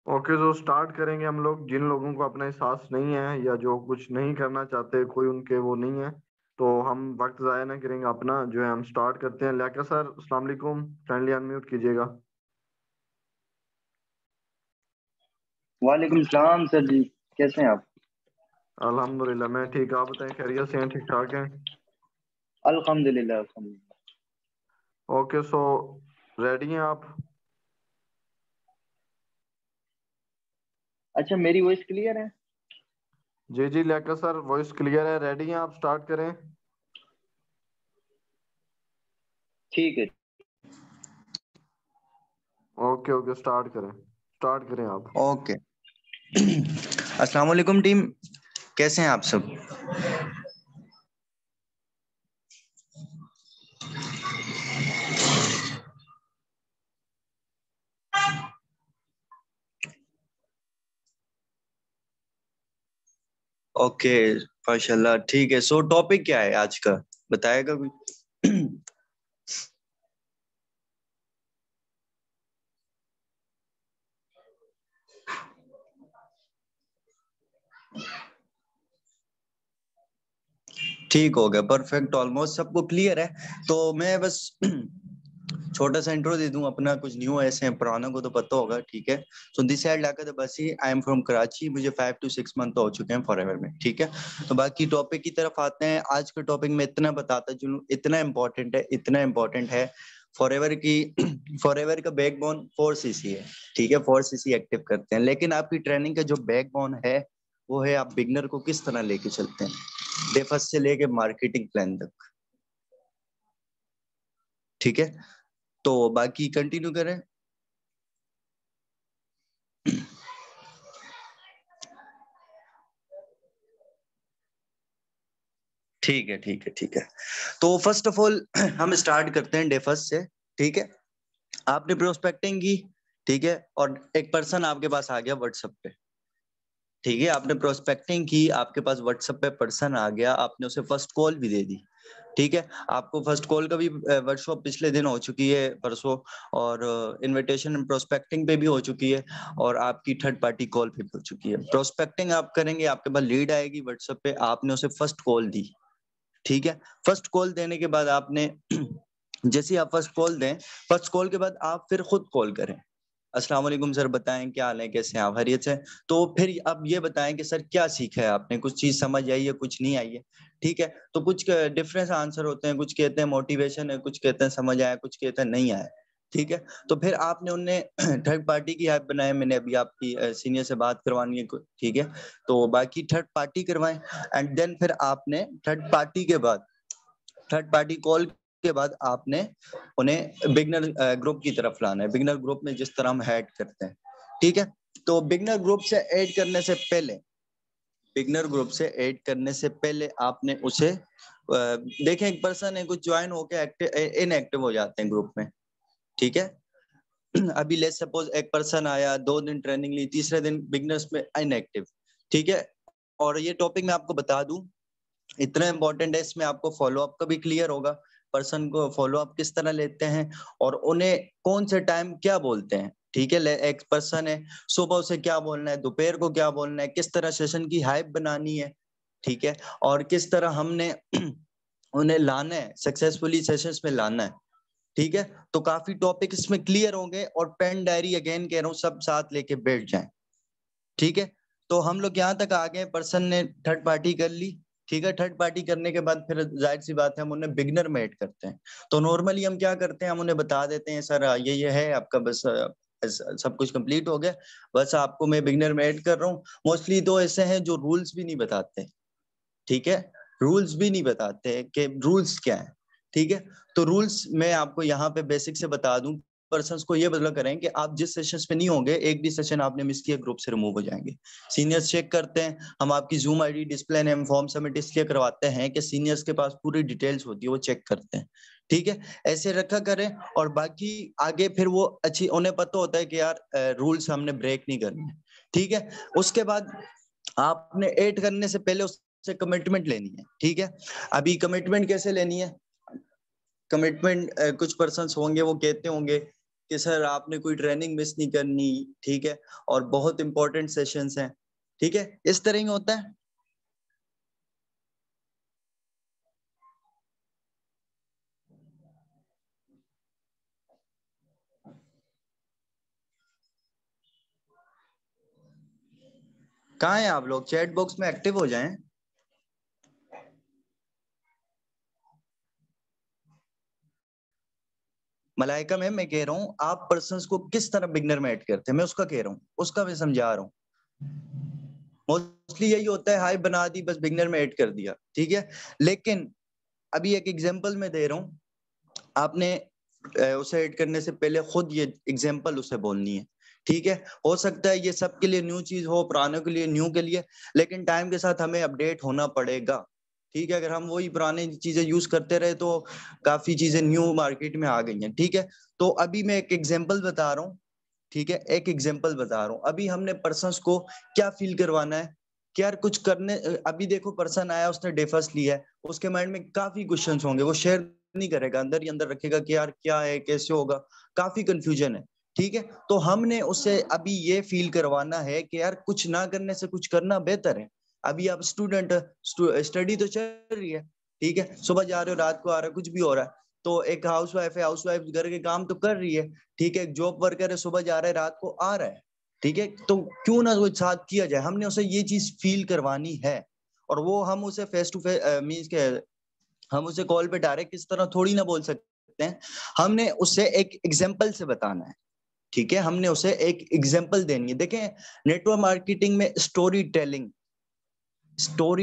Okay, तो start करेंगे हम लोग। जिन लोगों को अपना एहसास नहीं है या जो कुछ नहीं करना चाहते, कोई उनके वो नहीं है, तो हम वक्त ज़ाया ना करेंगे अपना, जो है हम स्टार्ट करते हैं। लेकर सर, अस्सलाम वालेकुम, फ्रेंडली अनम्यूट कीजिएगा। वालेकुम सलाम सर जी, कैसे हैं आप? अल्हम्दुलिल्लाह, मैं ठीक। आप बताएं, खैरियत से हैं? ठीक ठाक हैं? अल्हम्दुलिल्लाह अल्हम्दुलिल्लाह। ओके, सो रेडी हैं आप? अच्छा, मेरी वॉइस क्लियर है? जी जी, लेकर सर, वॉइस क्लियर है। रेडी हैं आप? स्टार्ट करें। ठीक है। ओके ओके, स्टार्ट करें। स्टार्ट करें आप। ओके। अस्सलाम वालेकुम टीम, कैसे हैं आप सब? ओके, माशाल्लाह, ठीक है। सो टॉपिक क्या है आज का, बताएगा कोई? ठीक हो गया, परफेक्ट, ऑलमोस्ट सबको क्लियर है। तो मैं बस छोटा सा इंट्रो दे दूं अपना। कुछ न्यू ऐसे हैं, पुरानों को तो पता होगा, ठीक है। सो दिस साइड लाकर तो बस ही, आई एम फ्रॉम कराची। मुझे 5 to 6 मंथ हो चुके हैं फॉरएवर में, ठीक है। तो बाकी टॉपिक की तरफ आते हैं। आज के टॉपिक में इतना बताता चलूं, इतना इम्पोर्टेंट है, इतना इम्पोर्टेंट है। फॉरएवर की फॉरएवर का बैकबोन 4cc है, ठीक है। 4cc एक्टिव करते हैं, लेकिन आपकी ट्रेनिंग का जो बैकबोन है वो है आप बिगनर को किस तरह लेके चलते हैं, डे फर्स्ट से लेके मार्केटिंग प्लान तक, ठीक है। तो बाकी कंटिन्यू करें। ठीक है, ठीक है, ठीक है। तो फर्स्ट ऑफ ऑल हम स्टार्ट करते हैं डे फर्स्ट से, ठीक है। आपने प्रोस्पेक्टिंग की, ठीक है, और एक पर्सन आपके पास आ गया व्हाट्सएप पे, ठीक है। आपने प्रोस्पेक्टिंग की, आपके पास व्हाट्सएप पे पर्सन आ गया, आपने उसे फर्स्ट कॉल भी दे दी, ठीक है। आपको फर्स्ट कॉल का भी वर्कशॉप पिछले दिन हो चुकी है, परसों, और इनविटेशन प्रोस्पेक्टिंग पे भी हो चुकी है, और आपकी थर्ड पार्टी कॉल पे भी हो चुकी है। प्रोस्पेक्टिंग आप करेंगे, आपके पास लीड आएगी व्हाट्सएप पे, आपने उसे फर्स्ट कॉल दी, ठीक है। फर्स्ट कॉल देने के बाद आपने जैसे आप फर्स्ट कॉल दें, फर्स्ट कॉल के बाद आप फिर खुद कॉल करें। अस्सलाम वालेकुम सर, बताएं क्या हाल है, कैसे हैं आप, खैरियत से? तो फिर अब ये बताएं कि सर क्या सीखा है आपने, कुछ चीज समझ आई है, कुछ नहीं आई है, ठीक है। तो कुछ डिफरेंस आंसर होते हैं, कुछ कहते हैं मोटिवेशन है, कुछ कहते हैं समझ आया, कुछ कहते हैं नहीं आया, ठीक है। तो फिर आपने उन्हें थर्ड पार्टी की ऐप बनाए, मैंने अभी आपकी सीनियर से बात करवानी है, ठीक है। तो बाकी थर्ड पार्टी करवाएं, एंड देन फिर आपने थर्ड पार्टी के बाद, थर्ड पार्टी कॉल के बाद आपने उन्हें बिगनर ग्रुप की तरफ लाना है। बिगनर ग्रुप में जिस तरह हम ऐड करते हैं, ठीक है। तो बिगनर ग्रुप से ऐड करने से पहले, बिगनर ग्रुप से ऐड करने से पहले आपने उसे देखें, एक पर्सन है कुछ ज्वाइन होके एक्टिव इनएक्टिव हो जाते हैं ग्रुप में, ठीक है। अभी लेट्स सपोज एक पर्सन आया, 2 दिन ट्रेनिंग ली, तीसरे दिन बिगनर्स में इनएक्टिव, ठीक है। और ये टॉपिक मैं आपको बता दूं, इतना इंपॉर्टेंट है, इसमें आपको फॉलो अप का भी क्लियर होगा, पर्सन को फॉलो अप किस तरह लेते हैं, और उन्हें कौन से टाइम क्या बोलते हैं, ठीक है। एक पर्सन है, सुबह उसे क्या बोलना है, दोपहर को क्या बोलना है, किस तरह सेशन की हाइप बनानी है, ठीक है, और किस तरह हमने उन्हें लाना है, सक्सेसफुली सेशंस में लाना है, ठीक है। तो काफी टॉपिक इसमें क्लियर होंगे, और पेन डायरी अगेन कह रहा हूँ, सब साथ लेके बैठ जाएं, ठीक है। तो हम लोग यहाँ तक आ गए, पर्सन ने थर्ड पार्टी कर ली, ठीक है। थर्ड पार्टी करने के बाद फिर जाहिर सी बात है हम उन्हें बिगनर में ऐड करते हैं। तो नॉर्मली हम क्या करते हैं, हम उन्हें बता देते हैं सर ये है आपका, बस सब कुछ कंप्लीट हो गया, बस आपको मैं बिगनर में ऐड कर रहा हूँ। मोस्टली तो ऐसे हैं जो रूल्स भी नहीं बताते, ठीक है, रूल्स भी नहीं बताते कि रूल्स क्या है, ठीक है। तो रूल्स मैं आपको यहाँ पे बेसिक से बता दूं, पर्सन्स को ये बदला करें कि आप जिस सेशंस पे नहीं होंगे, एक भी सेशन आपने मिस किया, ग्रुप से रिमूव हो जाएंगे। सीनियर्स चेक करते हैं, हम आपकी zoom ID, display name, form submit इसलिए करवाते हैं कि सीनियर्स के पास पूरी डिटेल्स होती है, वो चेक करते हैं, ठीक है। ऐसे रखा करें, और बाकी आगे फिर वो अच्छी, उन्हें पता होता है कि यार रूल्स हमने ब्रेक नहीं करने, ठीक है। उसके बाद आपने ऐड करने से पहले से कमिटमेंट लेनी है, ठीक है। अभी कमिटमेंट कैसे लेनी है, कमिटमेंट कुछ पर्सन्स होंगे वो कहते होंगे कि सर आपने कोई ट्रेनिंग मिस नहीं करनी, ठीक है, और बहुत इंपॉर्टेंट सेशंस हैं, ठीक है, इस तरह ही होता है। कहाँ हैं आप लोग? चैट बॉक्स में एक्टिव हो जाएं। मलाइका मैम, मैं कह रहा हूँ आप पर्सन्स को किस तरह बिगनर में ऐड करते हैं, मैं उसका कह रहा हूँ, उसका मैं समझा रहा हूँ। मोस्टली यही होता है, हाय बना दी बस बिगनर में ऐड कर दिया, ठीक है। लेकिन अभी एक एग्जांपल मैं दे रहा हूँ, आपने उसे ऐड करने से पहले खुद ये एग्जांपल उसे बोलनी है, ठीक है। हो सकता है ये सबके लिए न्यू चीज हो, पुरानों के लिए न्यू के लिए, लेकिन टाइम के साथ हमें अपडेट होना पड़ेगा, ठीक है। अगर हम वही पुरानी चीजें यूज करते रहे तो काफी चीजें न्यू मार्केट में आ गई हैं, ठीक है। तो अभी मैं एक एग्जांपल बता रहा हूँ, ठीक है, एक एग्जांपल बता रहा हूँ। अभी हमने पर्सन्स को क्या फील करवाना है कि यार कुछ करने, अभी देखो पर्सन आया, उसने डे फर्स्ट लिया है, उसके माइंड में काफी क्वेश्चंस होंगे, वो शेयर नहीं करेगा, अंदर ही अंदर रखेगा कि यार क्या है, कैसे होगा, काफी कंफ्यूजन है, ठीक है। तो हमने उससे अभी ये फील करवाना है कि यार कुछ ना करने से कुछ करना बेहतर है। अभी आप स्टूडेंट, स्टडी तो चल रही है, ठीक है, सुबह जा रहे हो, रात को आ रहे हो, कुछ भी हो रहा है। तो एक हाउसवाइफ है, हाउसवाइफ घर के काम तो कर रही है, ठीक है। एक जॉब वर्कर है, सुबह जा रहा है, रात को आ रहा है, ठीक है। तो क्यों ना वो साथ किया जाए, हमने उसे ये चीज फील करवानी है। और वो हम उसे फेस टू फेस मीन्स के हम उसे कॉल पे डायरेक्ट इस तरह थोड़ी ना बोल सकते हैं, हमने उसे एक एग्जाम्पल से बताना है, ठीक है। हमने उसे एक एग्जाम्पल देनी है। देखें, नेटवर्क मार्केटिंग में स्टोरी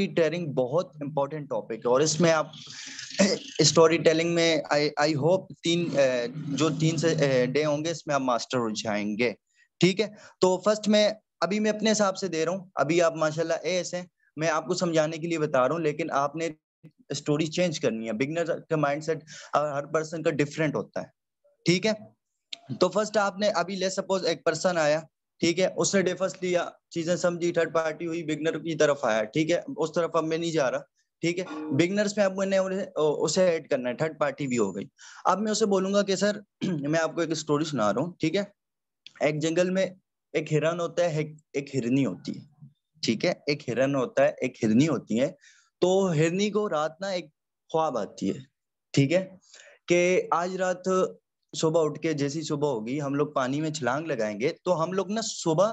टेलिंग बहुत इंपॉर्टेंट टॉपिक है, और इसमें आप स्टोरी टेलिंग में आई होप जो तीन से डे होंगे इसमें आप मास्टर हो जाएंगे, ठीक है। तो फर्स्ट मैं अभी मैं अपने हिसाब से दे रहा हूँ, अभी आप माशाल्लाह एस हैं, मैं आपको समझाने के लिए बता रहा हूँ, लेकिन आपने स्टोरी चेंज करनी है। बिगनर का माइंडसेट हर पर्सन का डिफरेंट होता है, ठीक है। तो फर्स्ट आपने अभी ले सपोज एक पर्सन आया, ठीक है, उसने डे फर्स्ट लिया, चीजें समझी, थर्ड पार्टी हुई, बिगनर की तरफ आया, ठीक है, उस तरफ अब मैं नहीं जा रहा, ठीक है। बिगनर्स में अब मैंने उसे ऐड करना है, थर्ड पार्टी भी हो गई। अब मैं उसे बोलूंगा कि सर मैं आपको एक स्टोरी सुना रहा हूँ, ठीक है। एक जंगल में एक हिरन होता है, एक हिरनी होती है, ठीक है। एक हिरन होता है, एक हिरनी होती है। तो हिरनी को रात ना एक ख्वाब आती है, ठीक है, कि आज रात सुबह उठ के, जैसी सुबह होगी हम लोग पानी में छलांग लगाएंगे, तो हम लोग ना सुबह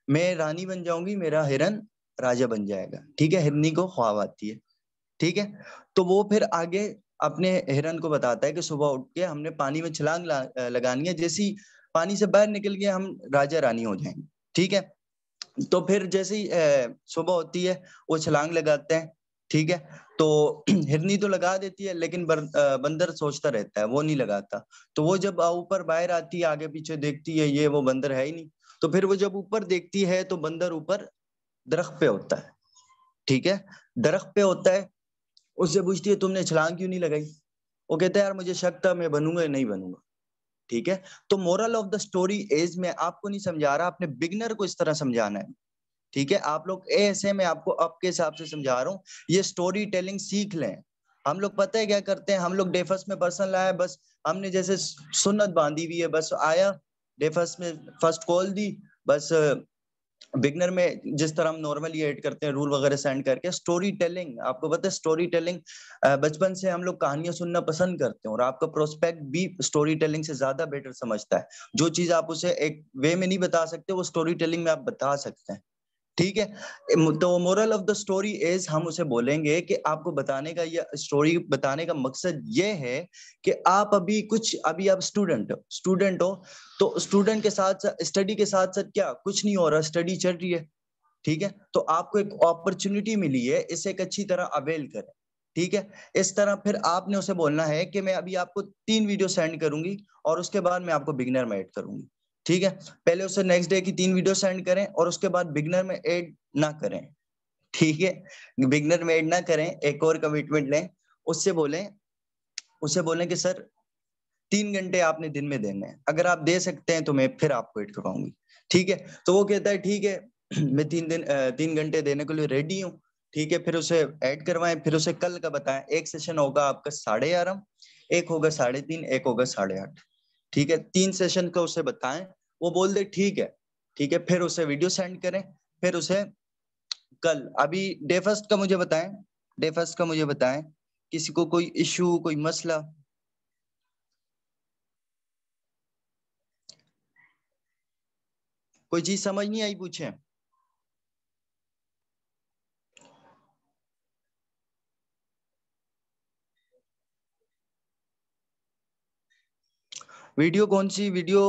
मैं रानी बन जाऊंगी, मेरा हिरन राजा बन जाएगा, ठीक है। हिरनी को ख्वाब आती है, ठीक है। तो वो फिर आगे अपने हिरन को बताता है कि सुबह उठ के हमने पानी में छलांग लगानी है, जैसी पानी से बाहर निकल के हम राजा रानी हो जाएंगे, ठीक है। तो फिर जैसे ही सुबह होती है, वो छलांग लगाते हैं, ठीक है। तो हिरनी तो लगा देती है, लेकिन बंदर सोचता रहता है, वो नहीं लगाता। तो वो जब ऊपर बाहर आती है, आगे पीछे देखती है, ये वो बंदर है ही नहीं। तो फिर वो जब ऊपर देखती है तो बंदर ऊपर दरख्त पे होता है, ठीक है, दरख्त पे होता है। उससे पूछती है तुमने छलांग क्यों नहीं लगाई? वो कहता है यार मुझे शक था, मैं बनूंगा या नहीं बनूंगा, ठीक है। तो moral of the story is, मैं आपको नहीं समझा रहा, आपने बिगनर को इस तरह समझाना है, ठीक है। आप लोग ऐसे में आपको आपके हिसाब से समझा रहा हूँ, ये स्टोरी टेलिंग सीख लें। हम लोग पता है क्या करते हैं, हम लोग डे फर्स्ट में पर्सन लाया, बस हमने जैसे सुन्नत बांधी हुई है, बस आया डे फर्स्ट में फर्स्ट कॉल दी, बस बिगनर में जिस तरह हम नॉर्मली ऐड करते हैं रूल वगैरह सेंड करके। स्टोरी टेलिंग, आपको पता है स्टोरी टेलिंग, बचपन से हम लोग कहानियां सुनना पसंद करते हैं, और आपका प्रोस्पेक्ट भी स्टोरी टेलिंग से ज्यादा बेटर समझता है। जो चीज आप उसे एक वे में नहीं बता सकते, वो स्टोरी टेलिंग में आप बता सकते हैं, ठीक है। तो moral of the story is, हम उसे बोलेंगे कि आपको बताने का, या स्टोरी बताने का मकसद ये है कि आप अभी आप स्टूडेंट हो, तो स्टूडेंट के साथ स्टडी के साथ साथ क्या कुछ नहीं हो रहा, स्टडी चल रही है, ठीक है। तो आपको एक अपॉर्चुनिटी मिली है, इसे एक अच्छी तरह अवेल करें, ठीक है। इस तरह फिर आपने उसे बोलना है कि मैं अभी आपको 3 वीडियो सेंड करूंगी, और उसके बाद मैं आपको बिगनर में ऐड करूंगी, ठीक है। पहले उसे नेक्स्ट डे की 3 वीडियो सेंड करें, और उसके बाद बिगनर में ऐड ना करें, ठीक है। बिगनर में ऐड ना करें, एक और कमिटमेंट लें, उससे बोलें कि सर 3 घंटे आपने दिन में देने हैं, अगर आप दे सकते हैं तो मैं फिर आपको ऐड करवाऊंगी, ठीक है। तो वो कहता है ठीक है, मैं 3 घंटे देने के लिए रेडी हूँ, ठीक है। फिर उसे ऐड करवाएं, फिर उसे कल का बताएं। एक सेशन होगा आपका 11:30, एक होगा 3:30, एक होगा 8:30, ठीक है, 3 सेशन का उसे बताएं, वो बोल दे ठीक है, ठीक है, फिर उसे वीडियो सेंड करें, फिर उसे कल, अभी डे फर्स्ट का मुझे बताएं, डे फर्स्ट का मुझे बताएं, किसी को कोई इशू, कोई मसला? कोई चीज समझ नहीं आई, पूछे। वीडियो कौन सी वीडियो?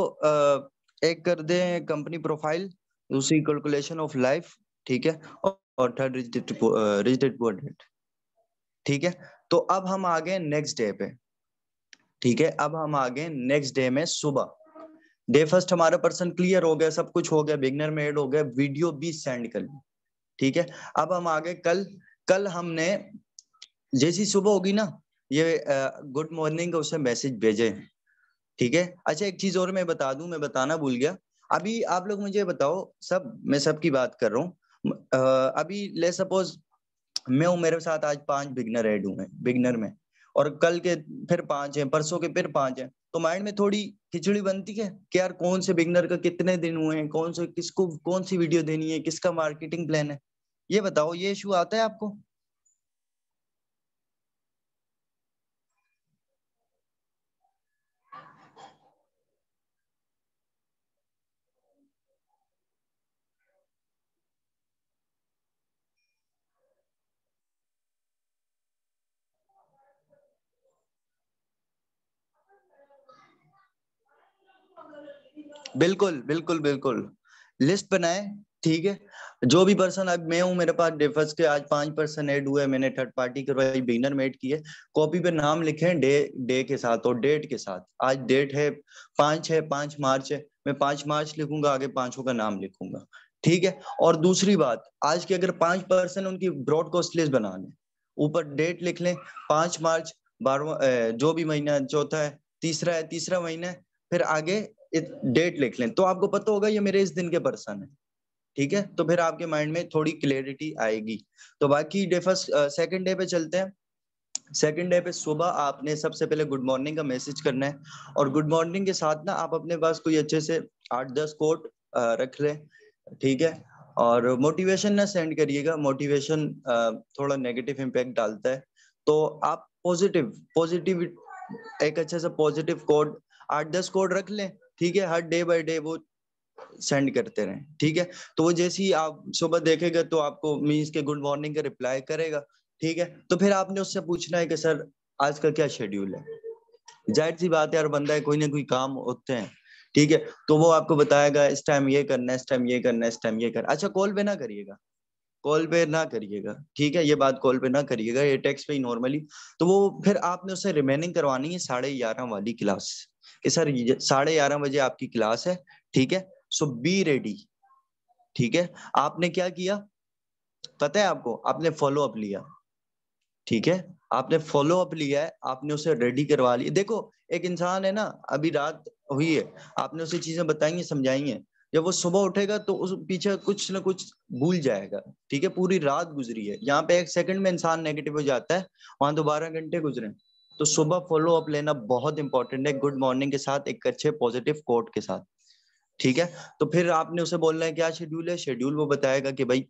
एक कर दे कंपनी प्रोफाइल, दूसरी कैलकुलेशन ऑफ लाइफ, ठीक है, और थर्ड रिजिडेड पुअर डेट, ठीक है। तो अब हम आ गए नेक्स्ट डे पे, ठीक है, अब हम आ गए नेक्स्ट डे में सुबह। डे फर्स्ट हमारा पर्सन क्लियर हो गया, सब कुछ हो गया, बिगनर में ऐड हो गया, वीडियो भी सेंड कर ली, ठीक है। अब हम आ गए कल। कल हमने जैसी सुबह होगी ना, ये गुड मॉर्निंग का उसे मैसेज भेजे, ठीक है। अच्छा एक चीज और मैं बता दूं, मैं बताना भूल गया, अभी आप लोग मुझे बताओ, सब मैं सबकी बात कर रहा हूँ, अभी ले सपोज मैं हूँ, मेरे साथ आज 5 बिगनर ऐड हुए बिगनर में, और कल के फिर 5 हैं, परसों के फिर 5 हैं, तो माइंड में थोड़ी खिचड़ी बनती है कि यार कौन से बिगनर का कितने दिन हुए हैं, कौन से किसको कौन सी वीडियो देनी है, किसका मार्केटिंग प्लान है, ये बताओ, ये इशू आता है आपको? बिल्कुल बिल्कुल बिल्कुल, लिस्ट बनाए, ठीक है। जो भी पर्सन, अब मैं हूँ, मेरे पास डेफर्स के आज 5 पर्सन ऐड हुए, मैंने थर्ड पार्टी करवाई, बिगिनर में ऐड किए, कॉपी पे नाम लिखे डे डे के साथ और डेट के साथ। आज डेट है 5 है, 5 मार्च है, मैं 5 मार्च लिखूंगा, आगे पांचों का नाम लिखूंगा, ठीक है। और दूसरी बात, आज के अगर 5 पर्सन उनकी ब्रॉडकास्ट लिस्ट बना लें, ऊपर डेट लिख लें, 5 मार्च, 12वां जो भी महीना चौथा है, तीसरा है, तीसरा महीना है, फिर आगे डेट लिख लें, तो आपको पता होगा ये मेरे इस दिन के पर्सन है, ठीक है। तो फिर आपके माइंड में थोड़ी क्लैरिटी आएगी। तो बाकी डे फर्स्ट सेकंड डे पे चलते हैं। सेकंड डे पे सुबह आपने सबसे पहले गुड मॉर्निंग का मैसेज करना है, और गुड मॉर्निंग के साथ ना आप अपने पास कोई अच्छे से 8-10 कोट रख लें, ठीक है। और मोटिवेशन ना सेंड करिएगा, मोटिवेशन थोड़ा नेगेटिव इम्पैक्ट डालता है, तो आप पॉजिटिव पॉजिटिव एक अच्छे से पॉजिटिव कोड 8-10 कोड रख लें, ठीक है। हर डे बाय डे वो सेंड करते रहें, ठीक है। तो वो जैसे ही आप सुबह देखेगा तो आपको मीन्स के गुड मॉर्निंग का रिप्लाई करेगा, ठीक है। तो फिर आपने उससे पूछना है कि सर आज का क्या शेड्यूल है, जाहिर सी बात है, यार बंदा है, कोई ना कोई काम होते हैं, ठीक है। तो वो आपको बताएगा इस टाइम ये करना है, इस टाइम ये करना है, इस टाइम ये करना। अच्छा कॉल पे ना करिएगा, कॉल पे ना करिएगा, ठीक है, ये बात कॉल पे ना करिएगा, ये टेक्स्ट पे ही नॉर्मली। तो वो फिर आपने उससे रिमेनिंग करवानी है 11:30 वाली क्लास, कि सर 11:30 बजे आपकी क्लास है, ठीक है, सो बी रेडी, ठीक है। आपने क्या किया पता है आपको, आपने फॉलो अप लिया, ठीक है, आपने फॉलो अप लिया है, आपने उसे रेडी करवा लिया। देखो एक इंसान है ना, अभी रात हुई है, आपने उसे चीजें बताई हैं, समझाई हैं, जब वो सुबह उठेगा तो उस पीछे कुछ ना कुछ भूल जाएगा, ठीक है। पूरी रात गुजरी है, यहाँ पे 1 सेकंड में इंसान नेगेटिव हो जाता है, वहां तो 12 घंटे गुजरे। तो सुबह फॉलो अप लेना बहुत इंपॉर्टेंट है, गुड मॉर्निंग के साथ, एक अच्छे पॉजिटिव कोट के साथ, ठीक है। तो फिर आपने उसे बोलना है क्या शेड्यूल है, शेड्यूल वो बताएगा कि भाई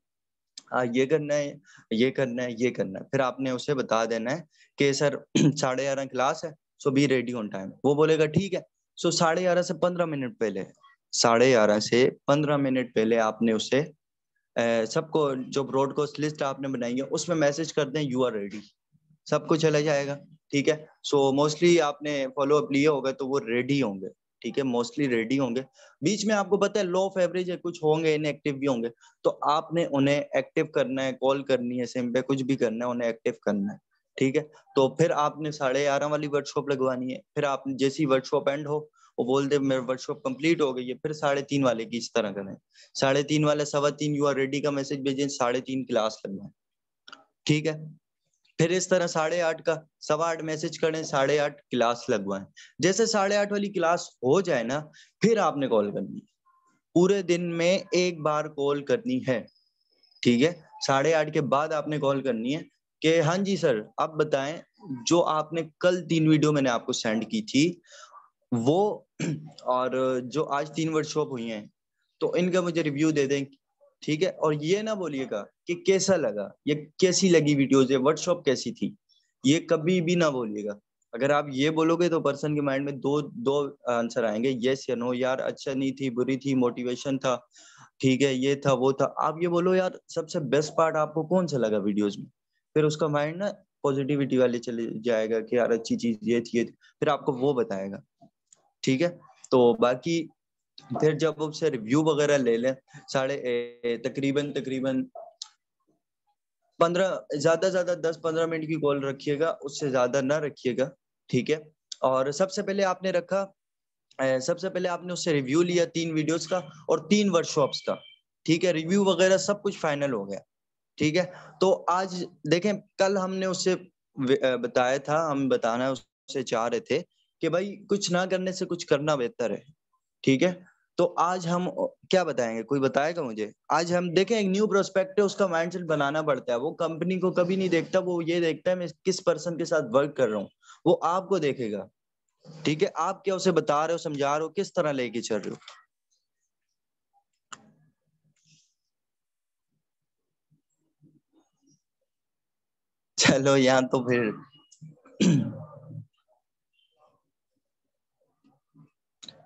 ये करना है, ये करना है, ये करना है। फिर आपने उसे बता देना है कि सर 11:30 क्लास है, सो बी रेडी ऑन टाइम। वो बोलेगा ठीक है, सो 11:30 से 15 मिनट पहले, 11:30 से 15 मिनट पहले आपने उसे सबको, जो ब्रॉडकास्ट लिस्ट आपने बनाई है उसमें मैसेज कर दें यू आर रेडी, सबको चला जाएगा, ठीक है। सो मोस्टली आपने फॉलो अप लिए होगा तो वो रेडी होंगे, ठीक है, मोस्टली रेडी होंगे। बीच में आपको पता है लो ऑफ एवरेज है, कुछ होंगे इनएक्टिव भी होंगे, तो आपने उन्हें एक्टिव करना है, कॉल करनी है, सिम पे कुछ भी करना है, उन्हें एक्टिव करना है, ठीक है। तो फिर आपने 11:30 वाली वर्कशॉप लगवानी है, फिर आपने जैसी वर्कशॉप एंड हो, वो बोल दे मेरी वर्कशॉप कंप्लीट हो गई है, फिर 3:30 वाले की इस तरह करें, 3:30 वाले 3:15 यू आर रेडी का मैसेज भेजें, 3:30 क्लास लगवाएं, ठीक है। फिर इस तरह 8:30 का 8:15 मैसेज करें, 8:30 क्लास लगवाएं। जैसे 8:30 वाली क्लास हो जाए ना, फिर आपने कॉल करनी है, पूरे दिन में एक बार कॉल करनी है, ठीक है। 8:30 के बाद आपने कॉल करनी है कि हाँ जी सर आप बताएं, जो आपने कल 3 वीडियो मैंने आपको सेंड की थी, वो और जो आज 3 वर्कशॉप हुई हैं तो इनका मुझे रिव्यू दे दें, ठीक है। और ये ना बोलिएगा कि कैसा लगा, ये कैसी लगी वीडियोज, ये वर्कशॉप कैसी थी, ये कभी भी ना बोलिएगा। अगर आप ये बोलोगे तो पर्सन के माइंड में दो आंसर आएंगे, यस या नो। यार अच्छा नहीं थी, बुरी थी, मोटिवेशन था, ठीक है, ये था वो था। आप ये बोलो यार सबसे बेस्ट पार्ट आपको कौन सा लगा वीडियोज में, फिर उसका माइंड ना पॉजिटिविटी वाले चले जाएगा कि यार अच्छी चीज ये थी, फिर आपको वो बताएगा, ठीक है। तो बाकी फिर जब उससे रिव्यू वगैरह ले लें, तकरीबन 15 ज्यादा 10-15 मिनट की कॉल रखिएगा, उससे ज्यादा ना रखिएगा, ठीक है। और सबसे पहले आपने उससे रिव्यू लिया 3 वीडियोस का और 3 वर्कशॉप्स का, ठीक है। रिव्यू वगैरह सब कुछ फाइनल हो गया, ठीक है। तो आज देखें, कल हमने उससे बताया था, हम बताना उससे चाह रहे थे कि भाई कुछ ना करने से कुछ करना बेहतर है, ठीक है। तो आज हम क्या बताएंगे, कोई बताएगा मुझे? आज हम देखें, एक न्यू प्रोस्पेक्ट है, उसका माइंडसेट बनाना पड़ता है। वो कंपनी को कभी नहीं देखता, वो ये देखता है मैं किस पर्सन के साथ वर्क कर रहा हूँ, वो आपको देखेगा, ठीक है। आप क्या उसे बता रहे हो, समझा रहे हो, किस तरह लेके चल रहे हो। चलो यहाँ तो फिर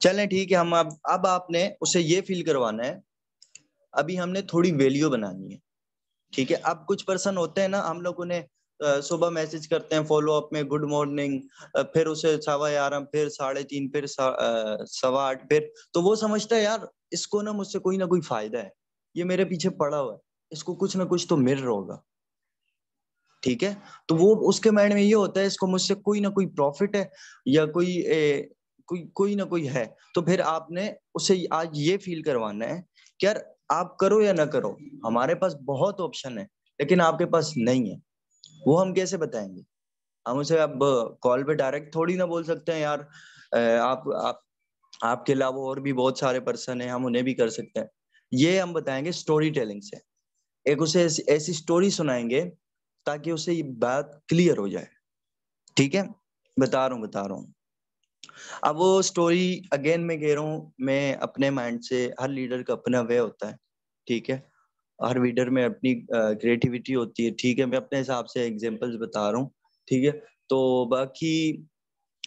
चलें ठीक है। हम अब आपने उसे ये फील करवाना है, अभी हमने थोड़ी वैल्यू बनानी है, ठीक है। अब कुछ पर्सन होते हैं ना, हम लोग उन्हें सुबह मैसेज करते हैं फॉलो अप में गुड मॉर्निंग, फिर उसे 11:15, फिर 3:30, फिर 8:15, फिर तो वो समझता है यार इसको ना मुझसे कोई ना कोई फायदा है, ये मेरे पीछे पड़ा हुआ है, इसको कुछ ना कुछ तो मिल रहा होगा, ठीक है। तो वो उसके माइंड में ये होता है इसको मुझसे कोई ना कोई प्रॉफिट है या कोई ना कोई है। तो फिर आपने उसे आज ये फील करवाना है कि यार आप करो या ना करो, हमारे पास बहुत ऑप्शन है लेकिन आपके पास नहीं है। वो हम कैसे बताएंगे? हम उसे अब कॉल पे डायरेक्ट थोड़ी ना बोल सकते हैं यार आप आपके अलावा और भी बहुत सारे पर्सन हैं, हम उन्हें भी कर सकते हैं। ये हम बताएंगे स्टोरी टेलिंग से, एक उसे ऐसी स्टोरी सुनाएंगे ताकि उसे ये बात क्लियर हो जाए, ठीक है। बता रहा हूँ। अब वो स्टोरी अगेन मैं कह रहा हूँ, मैं अपने माइंड से, हर लीडर का अपना वे होता है, ठीक है। हर लीडर में अपनी क्रिएटिविटी होती है, ठीक है। मैं अपने हिसाब से एग्जांपल्स बता रहा हूँ, ठीक है। तो बाकी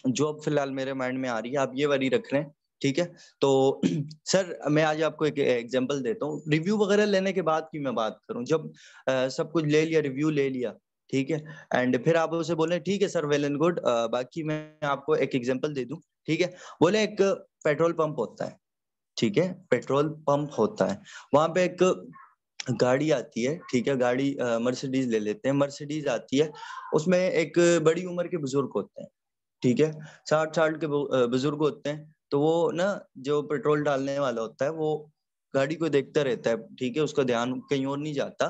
जो अब फिलहाल मेरे माइंड में आ रही है आप ये वाली रख रहे हैं, ठीक है। तो सर मैं आज आपको एक एग्जांपल देता हूँ, रिव्यू वगैरह लेने के बाद की मैं बात करूँ, जब सब कुछ ले लिया, रिव्यू ले लिया, ठीक है, एंड फिर आप उसे बोले ठीक है सर वेल एंड गुड, बाकी मैं आपको एक एग्जांपल दे दूं, ठीक है। बोले एक पेट्रोल पंप होता है, ठीक है, पेट्रोल पंप होता है, वहां पे एक गाड़ी आती है, ठीक है, गाड़ी मर्सिडीज ले लेते हैं, मर्सिडीज आती है, उसमें एक बड़ी उम्र के बुजुर्ग होते हैं, ठीक है, 60 साल के बुजुर्ग होते हैं। तो वो ना जो पेट्रोल डालने वाला होता है वो गाड़ी को देखता रहता है, ठीक है, उसका ध्यान कहीं और नहीं जाता,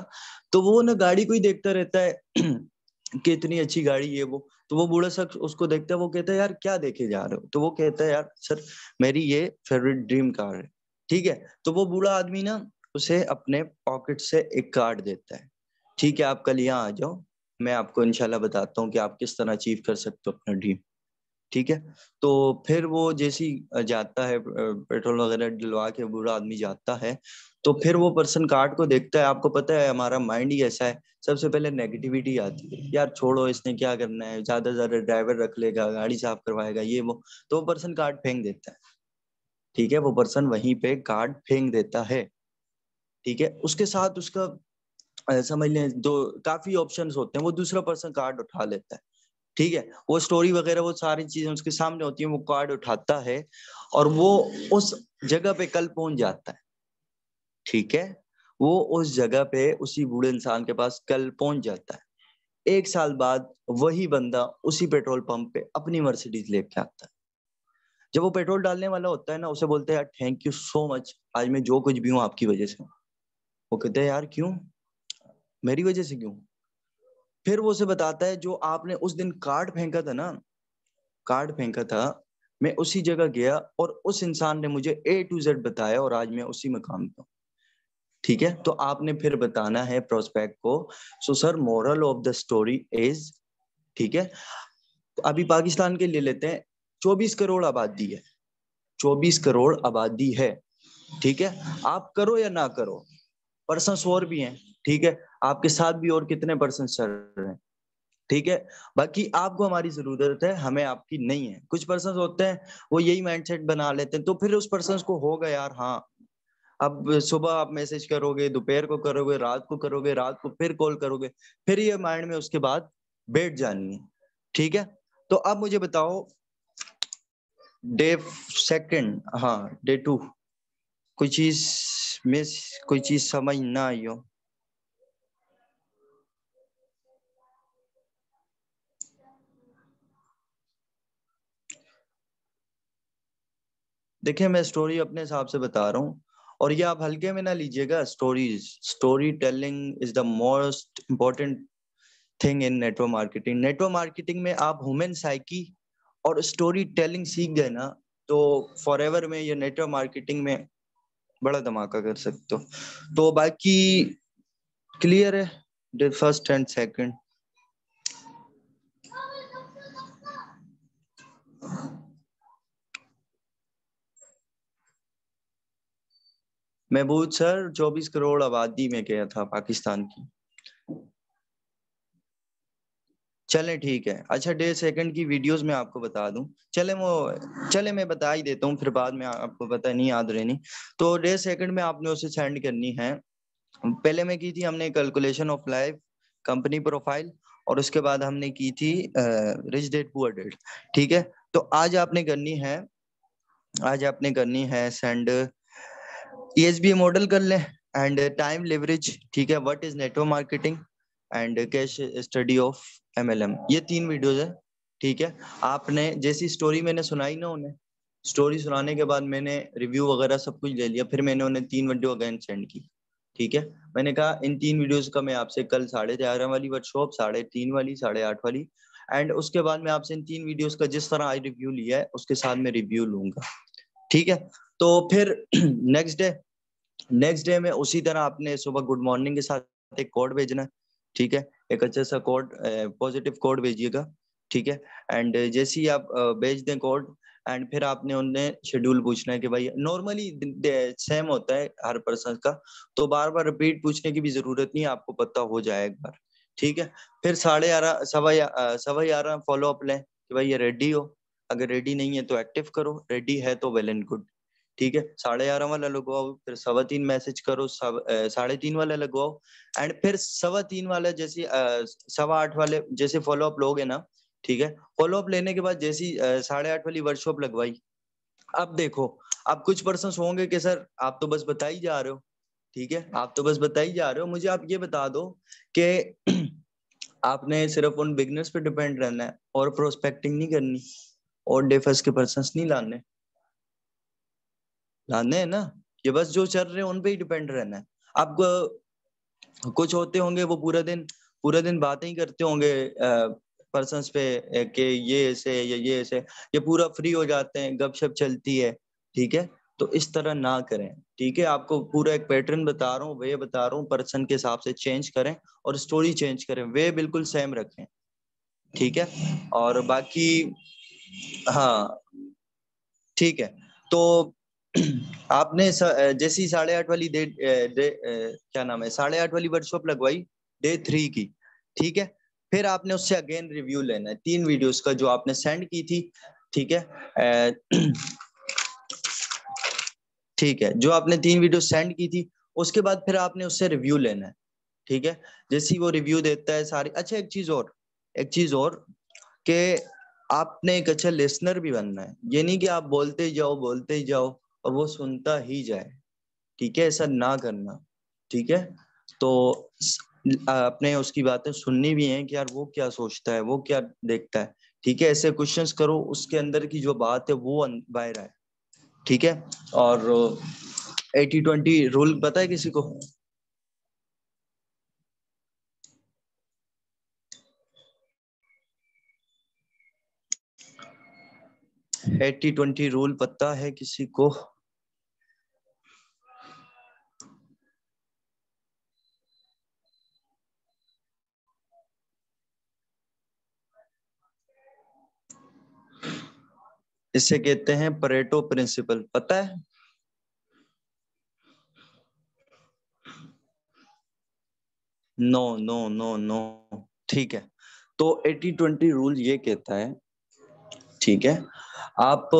तो वो ना गाड़ी को ही देखता रहता है कि इतनी अच्छी गाड़ी है वो। तो वो बूढ़ा शख्स उसको देखता है, वो कहता है यार क्या देखे जा रहे हो, तो वो कहता है यार सर मेरी ये फेवरेट ड्रीम कार है, ठीक है। तो वो बूढ़ा आदमी ना उसे अपने पॉकेट से एक कार्ड देता है, ठीक है, आप कल यहाँ आ जाओ, मैं आपको इंशाल्लाह बताता हूँ कि आप किस तरह अचीव कर सकते हो अपना ड्रीम, ठीक है। तो फिर वो जैसी जाता है, पेट्रोल वगैरह डलवा के बूढ़ा आदमी जाता है, तो फिर वो पर्सन कार्ड को देखता है। आपको पता है हमारा माइंड ही ऐसा है, सबसे पहले नेगेटिविटी आती है, यार छोड़ो इसने क्या करना है, ज्यादा से ज्यादा ड्राइवर रख लेगा, गाड़ी साफ करवाएगा, ये वो, तो वो पर्सन कार्ड फेंक देता है, ठीक है, वो पर्सन वहीं पे कार्ड फेंक देता है, ठीक है। उसके साथ उसका समझ लें दो काफी ऑप्शंस होते हैं, वो दूसरा पर्सन कार्ड उठा लेता है, ठीक है। वो स्टोरी वगैरह वो सारी चीजें उसके सामने होती है, वो कार्ड उठाता है और वो उस जगह पे कल पहुंच जाता है, ठीक है। वो उस जगह पे उसी बूढ़े इंसान के पास कल पहुंच जाता है। 1 साल बाद वही बंदा उसी पेट्रोल पंप पे अपनी मर्सिडीज लेके आता है। जब वो पेट्रोल डालने वाला होता है ना, उसे बोलते हैं यार थैंक यू सो मच, आज मैं जो कुछ भी हूँ आपकी वजह से हूँ। वो कहते हैं यार क्यों, मेरी वजह से क्यों? फिर वो उसे बताता है जो आपने उस दिन कार्ड फेंका था ना, कार्ड फेंका था, मैं उसी जगह गया और उस इंसान ने मुझे A to Z बताया और आज मैं उसी मकाम पे हूँ, ठीक है। तो आपने फिर बताना है प्रोस्पेक्ट को, so sir moral of the story is, ठीक है। तो अभी पाकिस्तान के ले लेते हैं, 24 करोड़ आबादी है, 24 करोड़ आबादी है, ठीक है। आप करो या ना करो, पर्सन्स और भी हैं, ठीक है, आपके साथ भी और कितने पर्सन्स चल रहे हैं, ठीक है। बाकी आपको हमारी जरूरत है, हमें आपकी नहीं है। कुछ पर्सन्स होते हैं वो यही माइंडसेट बना लेते हैं, तो फिर उस पर्सन्स को होगा यार, हाँ अब सुबह आप मैसेज करोगे, दोपहर को करोगे, रात को करोगे, रात को फिर कॉल करोगे, फिर ये माइंड में उसके बाद बैठ जानी है, ठीक है। तो अब मुझे बताओ डे सेकंड, हाँ डे 2, कोई चीज मिस, कोई चीज समझ ना आई हो? देखिए मैं स्टोरी अपने हिसाब से बता रहा हूँ, और ये आप हल्के में ना लीजिएगा। Story telling is the most important thing in network marketing. Network marketing में आप ह्यूमन साइकी और स्टोरी टेलिंग सीख गए ना, तो फॉरएवर में ये नेटवर्क मार्केटिंग में बड़ा धमाका कर सकते हो। तो बाकी क्लियर है first and second? Mehboob sir 24 crore आबादी में गया था पाकिस्तान की। चले ठीक है, अच्छा डे सेकंड की वीडियोस में आपको बता दूं, चले मैं बता ही देता हूँ, फिर बाद में आपको पता नहीं याद रहनी। तो डे सेकंड में आपने उसे सेंड करनी है। पहले में की थी हमने calculation of life, company profile, और उसके बाद हमने की थी रिच डेट पुअर डेट, ठीक है। तो आज आपने करनी है सेंड ESB मॉडल कर ले, एंड टाइम लेवरेज, ठीक है, what is network marketing, and cash study of MLM। ये 3 वीडियोस है, ठीक है। आपने जैसी स्टोरी मैंने सुनाई ना उन्हें, स्टोरी सुनाने के बाद मैंने रिव्यू वगैरह सब कुछ ले लिया, फिर मैंने उन्हें 3 वीडियो अगेन सेंड की, ठीक है। मैंने कहा इन 3 वीडियोस का मैं आपसे कल 11:30 वाली वर्कशॉप, 3:30 वाली, 8:30 वाली, एंड उसके बाद मैं आपसे इन 3 वीडियोस का जिस तरह आई रिव्यू लिया है उसके साथ में रिव्यू लूंगा, ठीक है। तो फिर नेक्स्ट डे में उसी तरह आपने सुबह गुड मॉर्निंग के साथ एक कोड भेजना है, ठीक है, एक अच्छा सा कोड, पॉजिटिव कोड भेजिएगा, ठीक है। एंड जैसे ही आप भेज दें कोड, एंड फिर आपने उन्हें शेड्यूल पूछना है कि भाई नॉर्मली सेम होता है हर पर्सन का, तो बार बार रिपीट पूछने की भी जरूरत नहीं है, आपको पता हो जाए एक बार, ठीक है। फिर 11:30 11:15 फॉलो अप लें कि भाई ये रेडी हो, अगर रेडी नहीं है तो एक्टिव करो, रेडी है तो वेल एंड गुड, ठीक है। 11:30 वाला लगवाओ, फिर 3:15 मैसेज करो, 3:30 वाला लगवाओ, एंड फिर 3:15 वाला जैसे 8:15 वाले जैसे फॉलो अप लोगे ना, ठीक है। फॉलो अप लेने के बाद जैसी 8:30 वाली वर्कशॉप लगवाई, अब देखो, अब कुछ पर्सन होंगे कि सर आप तो बस बता ही जा रहे हो, ठीक है, आप तो बस बता ही जा रहे हो, मुझे आप ये बता दो कि आपने सिर्फ उन बिगनर्स पे डिपेंड रहना है और प्रोस्पेक्टिंग नहीं करनी और डेफर्स के पर्सन नहीं लाने हैं ना, ये बस जो चल रहे हैं उन पे ही डिपेंड रहना है। अब कुछ होते होंगे वो पूरा दिन बातें ही करते होंगे पर्सन्स पे कि ये ऐसे या ये ऐसे, ये पूरा फ्री हो जाते हैं, गपशप चलती है, ठीक है। तो इस तरह ना करें, ठीक है, आपको पूरा एक पैटर्न बता रहा हूँ, वे बता रहा हूँ, पर्सन के हिसाब से चेंज करें और स्टोरी चेंज करें, वे बिल्कुल सेम रखें, ठीक है। और बाकी हाँ ठीक है, तो आपने जैसी 8:30 वाली क्या नाम है 8:30 वाली वर्कशॉप लगवाई डे 3 की, ठीक है। फिर आपने उससे अगेन रिव्यू लेना है 3 वीडियोस का जो आपने सेंड की थी, ठीक है। ठीक है, जो आपने 3 वीडियो सेंड की थी, उसके बाद फिर आपने उससे रिव्यू लेना है, ठीक है। जैसे ही वो रिव्यू देता है सारी, अच्छा एक चीज और कि आपने एक अच्छा लिसनर भी बनना है, ये नहीं कि आप बोलते ही जाओ और वो सुनता ही जाए, ठीक है, ऐसा ना करना, ठीक है। तो आपने उसकी बातें सुननी भी है कि यार वो क्या सोचता है, वो क्या देखता है, ठीक है, ऐसे क्वेश्चंस करो, उसके अंदर की जो बात है वो बाहर आए, ठीक है। और 80-20 रूल पता है किसी को? 80-20 रूल पता है किसी को? इसे कहते हैं परेटो प्रिंसिपल, पता है? नो नो नो नो, ठीक है। तो 80-20 रूल ये कहता है, ठीक है, आप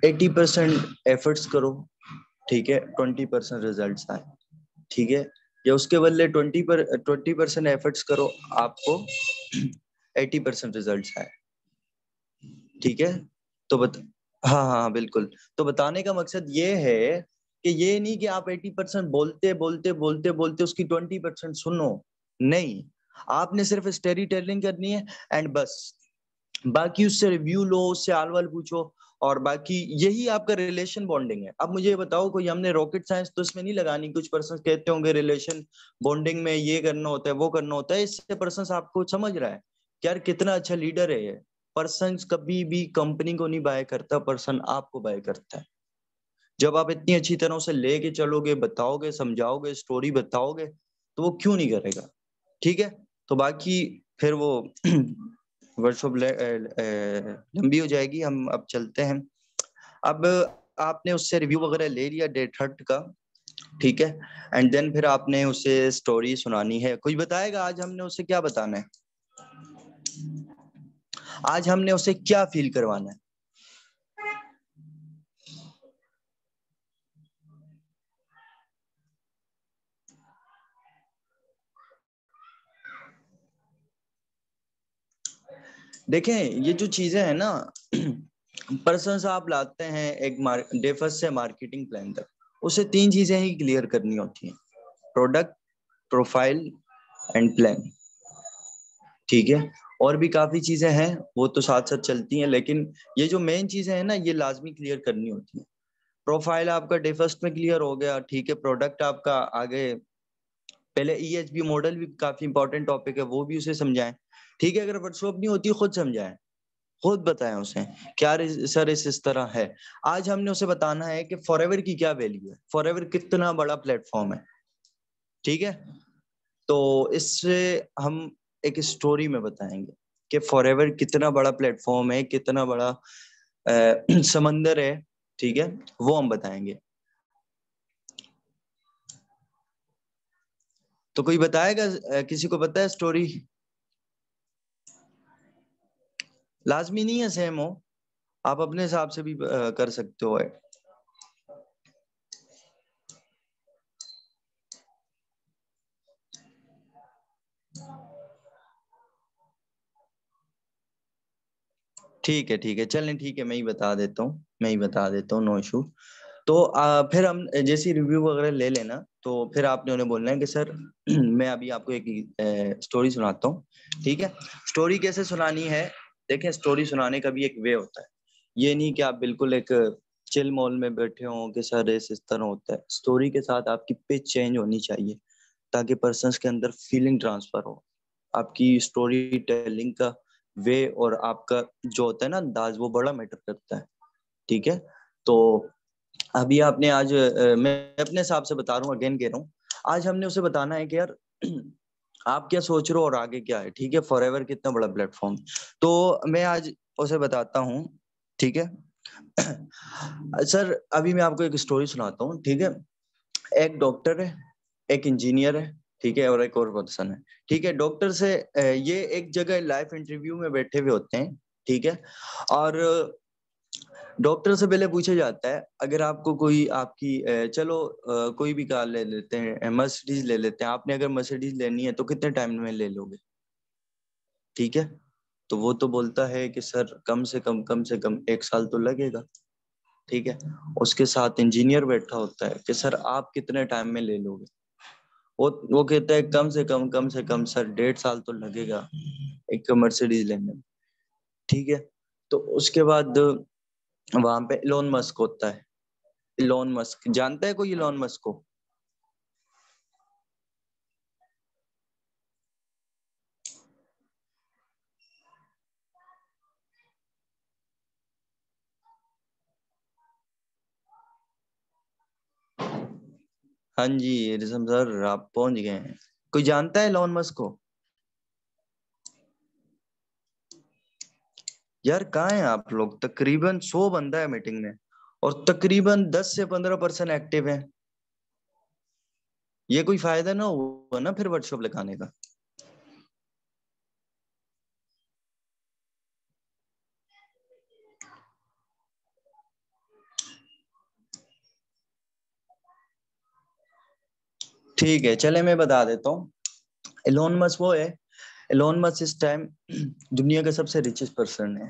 80% एफर्ट्स करो, ठीक है, 20% रिजल्ट्स आए, ठीक है, या उसके बदले 20% एफर्ट्स करो, आपको 80% रिजल्ट्स आए, ठीक है। तो हाँ हाँ बिल्कुल। तो बताने का मकसद ये है कि ये नहीं कि आप 80% बोलते बोलते बोलते बोलते उसकी 20% सुनो, नहीं, आपने सिर्फ स्टोरी टेलिंग करनी है एंड बस, बाकी उससे रिव्यू लो, उससे आल-वाल पूछो, और बाकी यही आपका रिलेशन बॉन्डिंग है। अब मुझे ये बताओ, कोई हमने रॉकेट साइंस तो इसमें नहीं लगानी, कुछ पर्सन कहते होंगे रिलेशन बॉन्डिंग में ये करना होता है वो करना होता है, इससे पर्सन आपको समझ रहा है कि यार कितना अच्छा लीडर है ये। पर्सन कभी भी कंपनी को नहीं बाय करता, पर्सन आपको बाय करता है। जब आप इतनी अच्छी तरह से लेके चलोगे, बताओगे, समझाओगे, स्टोरी बताओगे, तो वो क्यों नहीं करेगा, ठीक है। तो बाकी फिर वो वर्कशॉप लंबी हो जाएगी, हम अब चलते हैं। अब आपने उससे रिव्यू वगैरह ले लिया डे थर्ड का, ठीक है, एंड देन फिर आपने उसे स्टोरी सुनानी है। कोई बताएगा आज हमने उसे क्या बताना है? आज हमने उसे क्या फील करवाना है? देखें, ये जो चीजें हैं ना, पर्सन आप लाते हैं एक डेफस से मार्केटिंग प्लान तक, उसे 3 चीजें ही क्लियर करनी होती हैं, प्रोडक्ट, प्रोफाइल एंड प्लान, ठीक है। और भी काफी चीजें हैं, वो तो साथ साथ चलती हैं, लेकिन ये जो मेन चीजें हैं ना, ये लाजमी क्लियर करनी होती है। प्रोफाइल आपका डे फर्स्ट में क्लियर हो गया, ठीक है। प्रोडक्ट आपका आगे, पहले EHB मॉडल भी काफी इंपॉर्टेंट टॉपिक है, वो भी उसे समझाएं, ठीक है। अगर वर्कशॉप नहीं होती खुद समझाएं, खुद बताएं उसे क्या सर इस तरह है। आज हमने उसे बताना है कि फॉरएवर की क्या वैल्यू है, फॉरएवर कितना बड़ा प्लेटफॉर्म है, ठीक है। तो इससे हम एक स्टोरी में बताएंगे कि फॉरएवर कितना बड़ा प्लेटफॉर्म है, कितना बड़ा समंदर है, ठीक है, वो हम बताएंगे। तो कोई बताएगा, किसी को पता है स्टोरी? लाजमी नहीं है सेम हो, आप अपने हिसाब से भी कर सकते हो। ठीक है ठीक है, चलें, ठीक है, मैं ही बता देता हूँ, मैं ही बता देता हूँ, नो इशू। तो फिर हम जैसी रिव्यू वगैरह ले लेना, तो फिर आपने उन्हें बोलना है कि सर मैं अभी आपको एक स्टोरी सुनाता हूँ, ठीक है। स्टोरी कैसे सुनानी है? देखें, स्टोरी सुनाने का भी एक वे होता है, ये नहीं कि आप बिल्कुल एक चिल मॉल में बैठे हो कि सर इस तरह होता है। स्टोरी के साथ आपकी पिच चेंज होनी चाहिए, ताकि पर्सन्स के अंदर फीलिंग ट्रांसफर हो। आपकी स्टोरी टेलिंग का वे और आपका जो होता है ना अंदाज, वो बड़ा मैटर करता है, ठीक है। तो अभी आपने आज मैं अपने हिसाब से बता रहा हूँ, अगेन कह रहा हूँ, आज हमने उसे बताना है कि यार आप क्या सोच रहे हो और आगे क्या है, ठीक है। फॉरएवर कितना बड़ा प्लेटफॉर्म, तो मैं आज उसे बताता हूँ, ठीक है। सर अभी मैं आपको एक स्टोरी सुनाता हूँ, ठीक है। एक डॉक्टर है, एक इंजीनियर है, ठीक है, और एक और पर्सन है, ठीक है। डॉक्टर से ये एक जगह लाइव इंटरव्यू में बैठे हुए होते हैं, ठीक है। और डॉक्टर से पहले पूछा जाता है, अगर आपको कोई आपकी चलो कोई भी कार ले लेते हैं, मर्सिडीज ले लेते हैं, आपने अगर मर्सिडीज लेनी है तो कितने टाइम में ले लोगे, ठीक है। तो वो तो बोलता है कि सर कम से कम 1 साल तो लगेगा, ठीक है। उसके साथ इंजीनियर बैठा होता है कि सर आप कितने टाइम में ले लोगे? वो कहता है कम से कम सर 1.5 साल तो लगेगा एक मर्सिडीज लेने में, ठीक है। तो उसके बाद वहां पे इलोन मस्क होता है। इलोन मस्क, जानता है कोई इलोन मस्क को? हाँ जी रिजम सर, आप पहुंच गए हैं। कोई जानता है इलोन मस्क को? यार कहाँ हैं आप लोग? तकरीबन 100 बंदा है मीटिंग में और तकरीबन 10 से 15% एक्टिव है। ये कोई फायदा ना हुआ ना फिर वर्कशॉप लगाने का। ठीक है, चले मैं बता देता हूँ। एलोन मस्क वो है, एलोन मस्क इस टाइम दुनिया का सबसे रिचेस्ट पर्सन है।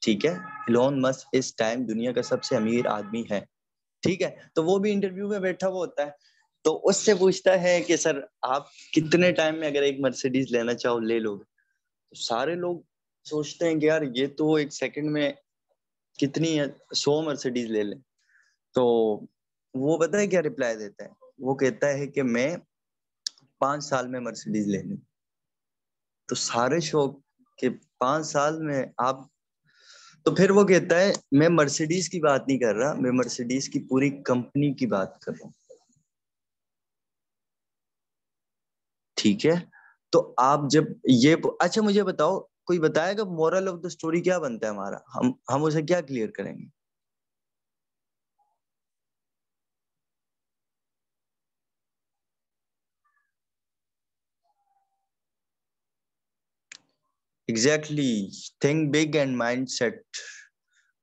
ठीक है, एलोन मस्क इस टाइम दुनिया का सबसे अमीर आदमी है। ठीक है, तो वो भी इंटरव्यू में बैठा हुआ होता है, तो उससे पूछता है कि सर आप कितने टाइम में अगर एक मर्सिडीज लेना चाहो ले लोगे? तो सारे लोग सोचते हैं कि यार ये तो एक सेकंड में कितनी है, 100 मर्सिडीज ले ले। तो वो पता है क्या रिप्लाई देता है? वो कहता है कि मैं 5 साल में मर्सिडीज ले लूं। तो सारे शौक के 5 साल में आप, तो फिर वो कहता है मैं मर्सिडीज की बात नहीं कर रहा, मैं मर्सिडीज की पूरी कंपनी की बात कर रहा हूँ। ठीक है, तो आप जब ये, अच्छा मुझे बताओ, कोई बताएगा मोरल ऑफ द स्टोरी क्या बनता है हमारा? हम उसे क्या क्लियर करेंगे? Exactly, think big and mindset.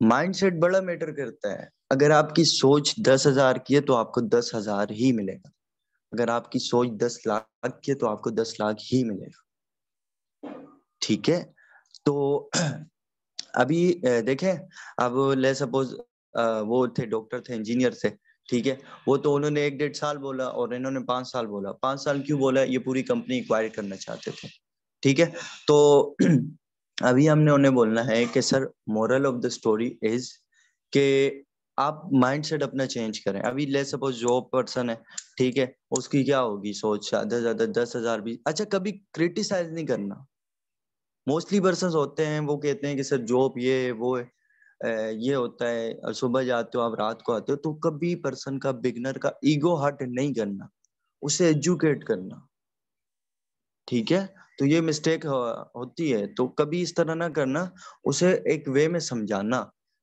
Mindset बड़ा मैटर करता है। अगर आपकी सोच 10,000 की है तो आपको 10,000 ही मिलेगा। अगर आपकी सोच 10 लाख की है तो आपको 10 लाख ही मिलेगा। ठीक है, तो अभी देखें, अब ले सपोज वो थे डॉक्टर थे, इंजीनियर थे। ठीक है, वो तो उन्होंने 1-1.5 साल बोला और इन्होंने 5 साल बोला। 5 साल क्यों बोला? ये पूरी कंपनी एक्वायर करना चाहते थे। ठीक है, तो अभी हमने उन्हें बोलना है कि sir moral of the story is कि आप माइंडसेट अपना चेंज करें। अभी ले सपोज जॉब पर्सन है, ठीक है, उसकी क्या होगी सोच? ज्यादा से ज्यादा 10,000 भी। अच्छा, कभी क्रिटिसाइज नहीं करना। मोस्टली पर्सन होते हैं वो कहते हैं कि सर जॉब ये है, वो है, ये होता है, और सुबह जाते हो आप रात को आते हो। तो कभी पर्सन का, बिगनर का ईगो हर्ट नहीं करना, उसे एजुकेट करना। ठीक है, तो ये मिस्टेक होती है, तो कभी इस तरह ना करना, उसे एक वे में समझाना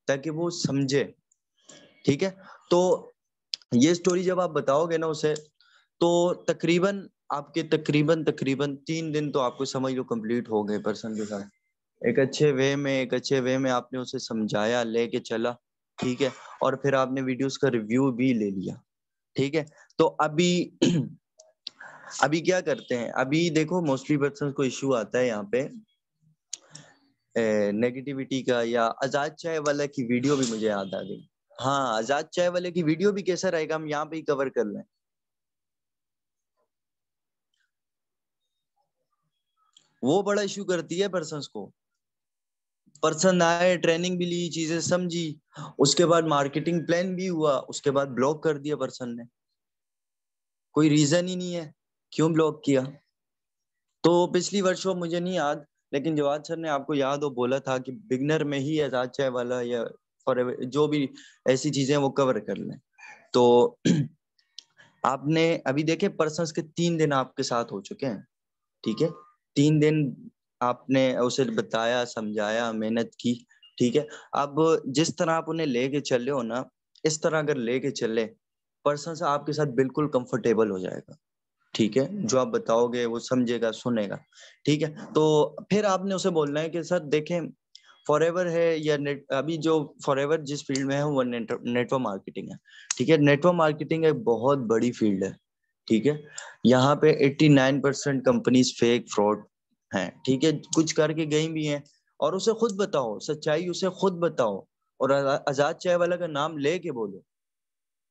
ताकि वो समझे। ठीक है, तो ये स्टोरी जब आप बताओगे ना उसे, तो तकरीबन आपके तकरीबन तकरीबन 3 दिन तो आपको समझ लो कंप्लीट हो गए पर्सन के साथ। एक अच्छे वे में आपने उसे समझाया, लेके चला। ठीक है, और फिर आपने वीडियोस का रिव्यू भी ले लिया। ठीक है, तो अभी अभी क्या करते हैं? अभी देखो मोस्टली पर्सन को इश्यू आता है यहाँ पे नेगेटिविटी का। या आजाद चाय वाला की वीडियो भी मुझे याद आ गई। हाँ, आजाद चाय वाले की वीडियो भी कैसा रहेगा, हम यहाँ पे ही कवर कर लें। वो बड़ा इश्यू करती है पर्सन को। पर्सन आए, ट्रेनिंग भी ली, चीजें समझी, उसके बाद मार्केटिंग प्लान भी हुआ, उसके बाद ब्लॉक कर दिया पर्सन ने। कोई रीजन ही नहीं है क्यों ब्लॉक किया। तो पिछली वर्कशॉप मुझे नहीं याद, लेकिन जवाद सर ने आपको याद हो बोला था कि बिगनर में ही आजाद चाय वाला या फॉर जो भी ऐसी चीजें वो कवर कर लें। तो आपने अभी देखे पर्सन्स के 3 दिन आपके साथ हो चुके हैं। ठीक है, 3 दिन आपने उसे बताया, समझाया, मेहनत की। ठीक है, अब जिस तरह आप उन्हें लेके चले हो ना, इस तरह अगर लेके चले, पर्सन आपके साथ बिल्कुल कंफर्टेबल हो जाएगा। ठीक है, जो आप बताओगे वो समझेगा, सुनेगा। ठीक है, तो फिर आपने उसे बोलना है कि सर देखें, फॉरएवर है या अभी जो फॉरएवर जिस फील्ड में है वो नेटवर्क मार्केटिंग है। ठीक है, नेटवर्क मार्केटिंग एक बहुत बड़ी फील्ड है। ठीक है, यहाँ पे 89% कंपनीज फेक फ्रॉड हैं। ठीक है, कुछ करके गई भी हैं, और उसे खुद बताओ सच्चाई, उसे खुद बताओ, और आजाद चाय वाला का नाम लेके बोलो।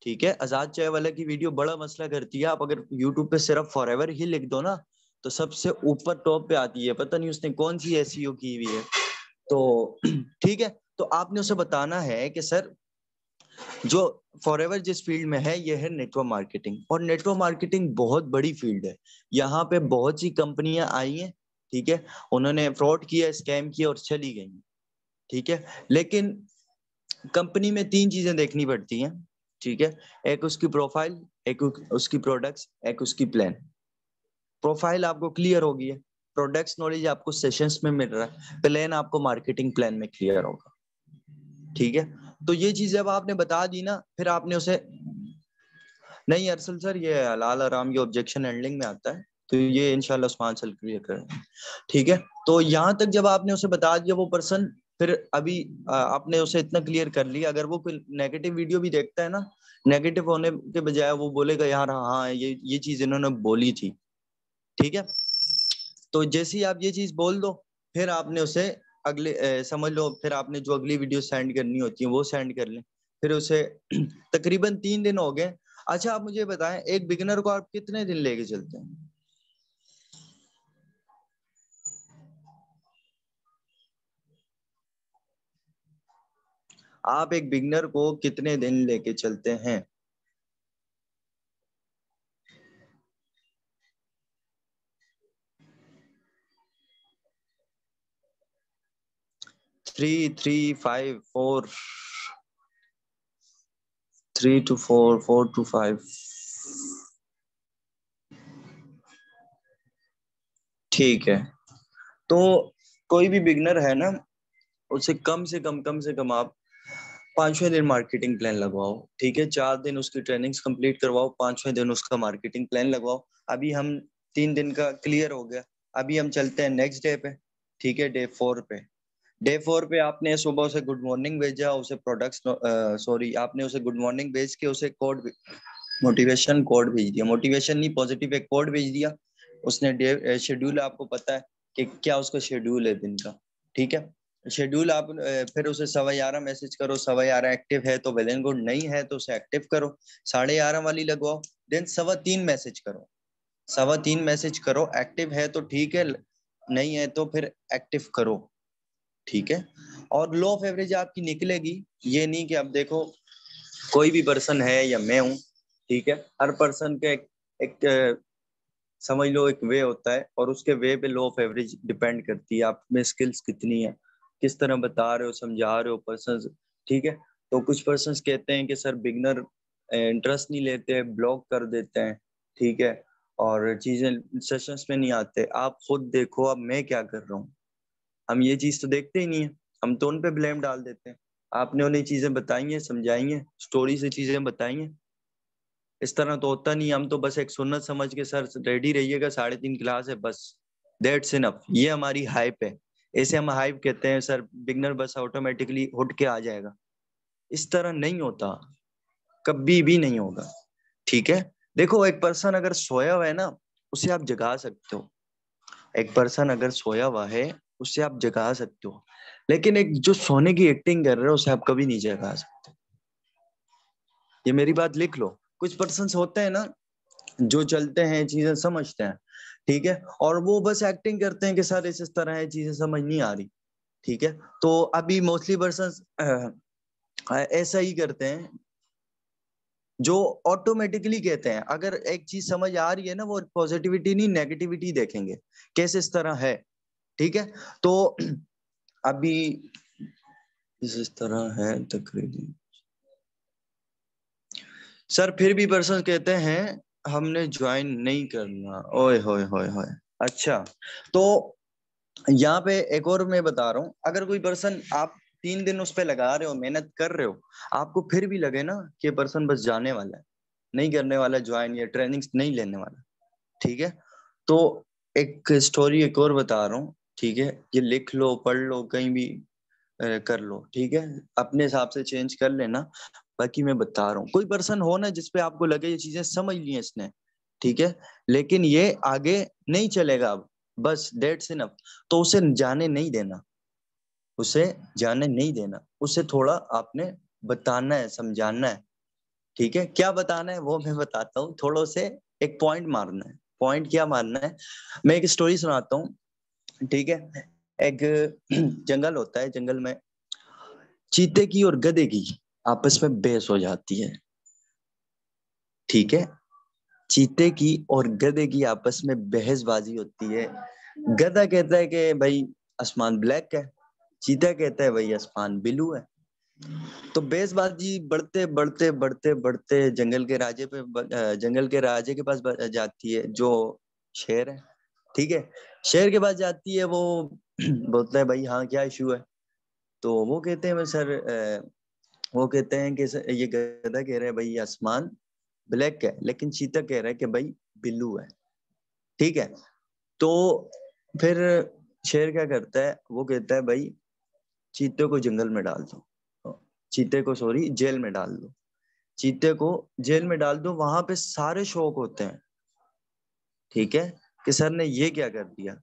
ठीक है, आजाद चाय वाला की वीडियो बड़ा मसला करती है। आप अगर यूट्यूब पे सिर्फ फॉरएवर ही लिख दो ना, तो सबसे ऊपर टॉप पे आती है। पता नहीं उसने कौन सी एसईओ की हुई है। तो ठीक है, तो आपने उसे बताना है कि सर जो फॉरएवर जिस फील्ड में है ये है नेटवर्क मार्केटिंग, और नेटवर्क मार्केटिंग बहुत बड़ी फील्ड है। यहाँ पे बहुत सी कंपनियां आई हैं। ठीक है, उन्होंने फ्रॉड किया, स्कैम किया और चली गई। ठीक है, लेकिन कंपनी में 3 चीजें देखनी पड़ती हैं। ठीक है, एक उसकी प्रोफाइल, एक उसकी प्रोडक्ट्स, एक उसकी प्लान। प्रोफाइल आपको क्लियर होगी है, प्रोडक्ट्स नॉलेज आपको सेशंस में मिल रहा है, प्लान आपको मार्केटिंग प्लान में क्लियर होगा। ठीक है, तो ये चीज जब आपने बता दी ना, फिर आपने उसे नहीं अरसल सर ये हलाल हराम ये ऑब्जेक्शन हैंडलिंग में आता है, तो ये इंशाल्लाह उस्मान सर क्लियर करेंगे। ठीक है, तो यहाँ तक जब आपने उसे बता दिया वो पर्सन, फिर अभी आपने उसे इतना क्लियर कर लिया, अगर वो कोई नेगेटिव वीडियो भी देखता है ना, नेगेटिव होने के बजाय वो बोलेगा यार हाँ ये चीज इन्होंने बोली थी। ठीक है, तो जैसे ही आप ये चीज बोल दो, फिर आपने उसे अगले समझ लो, फिर आपने जो अगली वीडियो सेंड करनी होती है वो सेंड कर लें, फिर उसे तकरीबन 3 दिन हो गए। अच्छा आप मुझे बताएं, एक बिगिनर को आप कितने दिन लेके चलते हैं? आप एक बिगिनर को कितने दिन लेके चलते हैं? Three five 3 to 4 4 to 5। ठीक है, तो कोई भी बिगनर है ना, उसे कम से कम आप 5वें दिन मार्केटिंग प्लान लगवाओ। ठीक है, 4 दिन उसकी ट्रेनिंग्स कंप्लीट करवाओ, 5वें दिन उसका मार्केटिंग प्लान लगवाओ। अभी हम 3 दिन का क्लियर हो गया, अभी हम चलते हैं नेक्स्ट डे पे। ठीक है, डे 4 पे। डे 4 पे आपने सुबह उसे गुड मॉर्निंग भेजा, उसे प्रोडक्ट्स सॉरी आपने उसे गुड मॉर्निंग भेज के उसे कोड मोटिवेशन कोड भेज दिया, मोटिवेशन नहीं पॉजिटिव एक कोड भेज दिया। उसने डे शेड्यूल आपको पता है कि क्या उसका शेड्यूल है दिन का। ठीक है, शेड्यूल आप फिर उसे 11:15 मैसेज करो, 11:15 एक्टिव है तो वेल एंड गुड, नहीं है तो उसे एक्टिव करो, 11:30 वाली लगवाओ। देन 3:15 मैसेज करो, 3:15 मैसेज करो, एक्टिव है तो ठीक है, नहीं है तो फिर एक्टिव करो। ठीक है, और लो ऑफ एवरेज आपकी निकलेगी। ये नहीं कि अब देखो कोई भी पर्सन है या मैं हूं, ठीक है, हर पर्सन के एक समझ लो एक वे होता है, और उसके वे पे लो ऑफ एवरेज डिपेंड करती है आप में स्किल्स कितनी है, किस तरह बता रहे हो, समझा रहे हो पर्सन। ठीक है, तो कुछ पर्सन कहते हैं कि सर बिगनर इंटरेस्ट नहीं लेते, ब्लॉक कर देते हैं। ठीक है, और चीजें सेशंस में नहीं आते। आप खुद देखो अब मैं क्या कर रहा हूँ, हम ये चीज तो देखते ही नहीं है, हम तो उन पे ब्लेम डाल देते हैं। आपने उन्हें चीजें बताई हैं, समझाई हैं, स्टोरी से चीजें बताई हैं। इस तरह तो होता नहीं, हम तो बस एक सुन्नत समझ के सर रेडी रहिएगा 3:30 क्लास है बस, दैट्स इनफ, ये हमारी हाइप है। ऐसे हम हाइप कहते हैं सर बिगनर बस ऑटोमेटिकली उठ के आ जाएगा। इस तरह नहीं होता, कभी भी नहीं होगा। ठीक है, देखो एक पर्सन अगर सोया हुआ है ना, उसे आप जगा सकते हो। एक पर्सन अगर सोया हुआ है उसे आप जगा सकते हो, लेकिन एक जो सोने की एक्टिंग कर रहे हो उसे आप कभी नहीं जगा सकते। ये मेरी बात लिख लो। कुछ पर्सन होते हैं ना जो चलते हैं, चीजें समझते हैं, ठीक है, और वो बस एक्टिंग करते हैं कि सर इस तरह है, चीजें समझ नहीं आ रही। ठीक है, तो अभी मोस्टली पर्सन ऐसा ही करते हैं, जो ऑटोमेटिकली कहते हैं अगर एक चीज समझ आ रही है ना, वो पॉजिटिविटी नहीं नेगेटिविटी देखेंगे, कैसे इस तरह है। ठीक है, तो अभी इस तरह है तकरीबन। सर फिर भी पर्सन कहते हैं हमने ज्वाइन नहीं करना, ओए होए होए होए। अच्छा, तो यहाँ पे एक और मैं बता रहा हूँ, अगर कोई पर्सन आप 3 दिन उस पे लगा रहे हो, मेहनत कर रहे हो, आपको फिर भी लगे ना कि ये पर्सन बस जाने वाला है, नहीं करने वाला ज्वाइन, या ट्रेनिंग नहीं लेने वाला, ठीक है, तो एक स्टोरी एक और बता रहा हूँ। ठीक है, ये लिख लो, पढ़ लो, कहीं भी कर लो। ठीक है, अपने हिसाब से चेंज कर लेना। बाकी मैं बता रहा हूँ, कोई पर्सन हो ना जिसपे आपको लगे ये चीजें समझ ली है इसने, ठीक है, लेकिन ये आगे नहीं चलेगा अब, बस दैट्स इनफ, तो उसे जाने नहीं देना, उसे जाने नहीं देना, उसे थोड़ा आपने बताना है, समझाना है। ठीक है, क्या बताना है वो मैं बताता हूँ, थोड़ा से एक पॉइंट मारना है। पॉइंट क्या मारना है, मैं एक स्टोरी सुनाता हूँ। ठीक है, एक जंगल होता है, जंगल में चीते की और गधे की आपस में बहस हो जाती है। ठीक है, चीते की और गधे की आपस में बहसबाजी होती है। गधा कहता है कि भाई आसमान ब्लैक है, चीता कहता है भाई आसमान ब्लू है। तो बहसबाजी बढ़ते बढ़ते बढ़ते बढ़ते जंगल के राजे के पास जाती है, जो शेर है, ठीक है। शेर के पास जाती है, वो बोलता है भाई हाँ क्या इशू है। तो वो कहते हैं सर, वो कहते हैं कि ये गधा कह रहा है भाई आसमान ब्लैक है, लेकिन चीता कह रहा है कि भाई ब्लू है। ठीक है। तो फिर शेर क्या करता है, वो कहता है भाई चीते को जंगल में डाल दो, चीते को सॉरी जेल में डाल दो, चीते को जेल में डाल दो। वहां पे सारे शौक होते हैं, ठीक है, कि सर ने ये क्या कर दिया।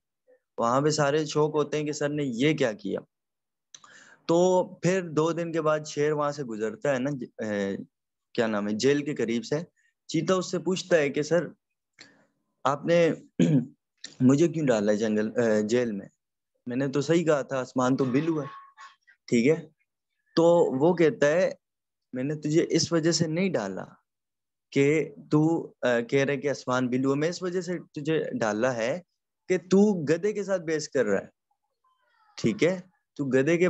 वहां पे सारे शौक होते हैं कि सर ने ये क्या किया। तो फिर 2 दिन के बाद शेर वहां से गुजरता है ना, क्या नाम है, जेल के करीब से। चीता उससे पूछता है कि सर आपने मुझे क्यों डाला है जेल में, मैंने तो सही कहा था आसमान तो ब्लू है। ठीक है। तो वो कहता है मैंने तुझे इस वजह से नहीं डाला कि तू कह रहा है कि आसमान ब्लू है, मैं इस वजह से तुझे डाला है कि तू गधे के साथ बहस कर रहा है। ठीक है। तू गधे के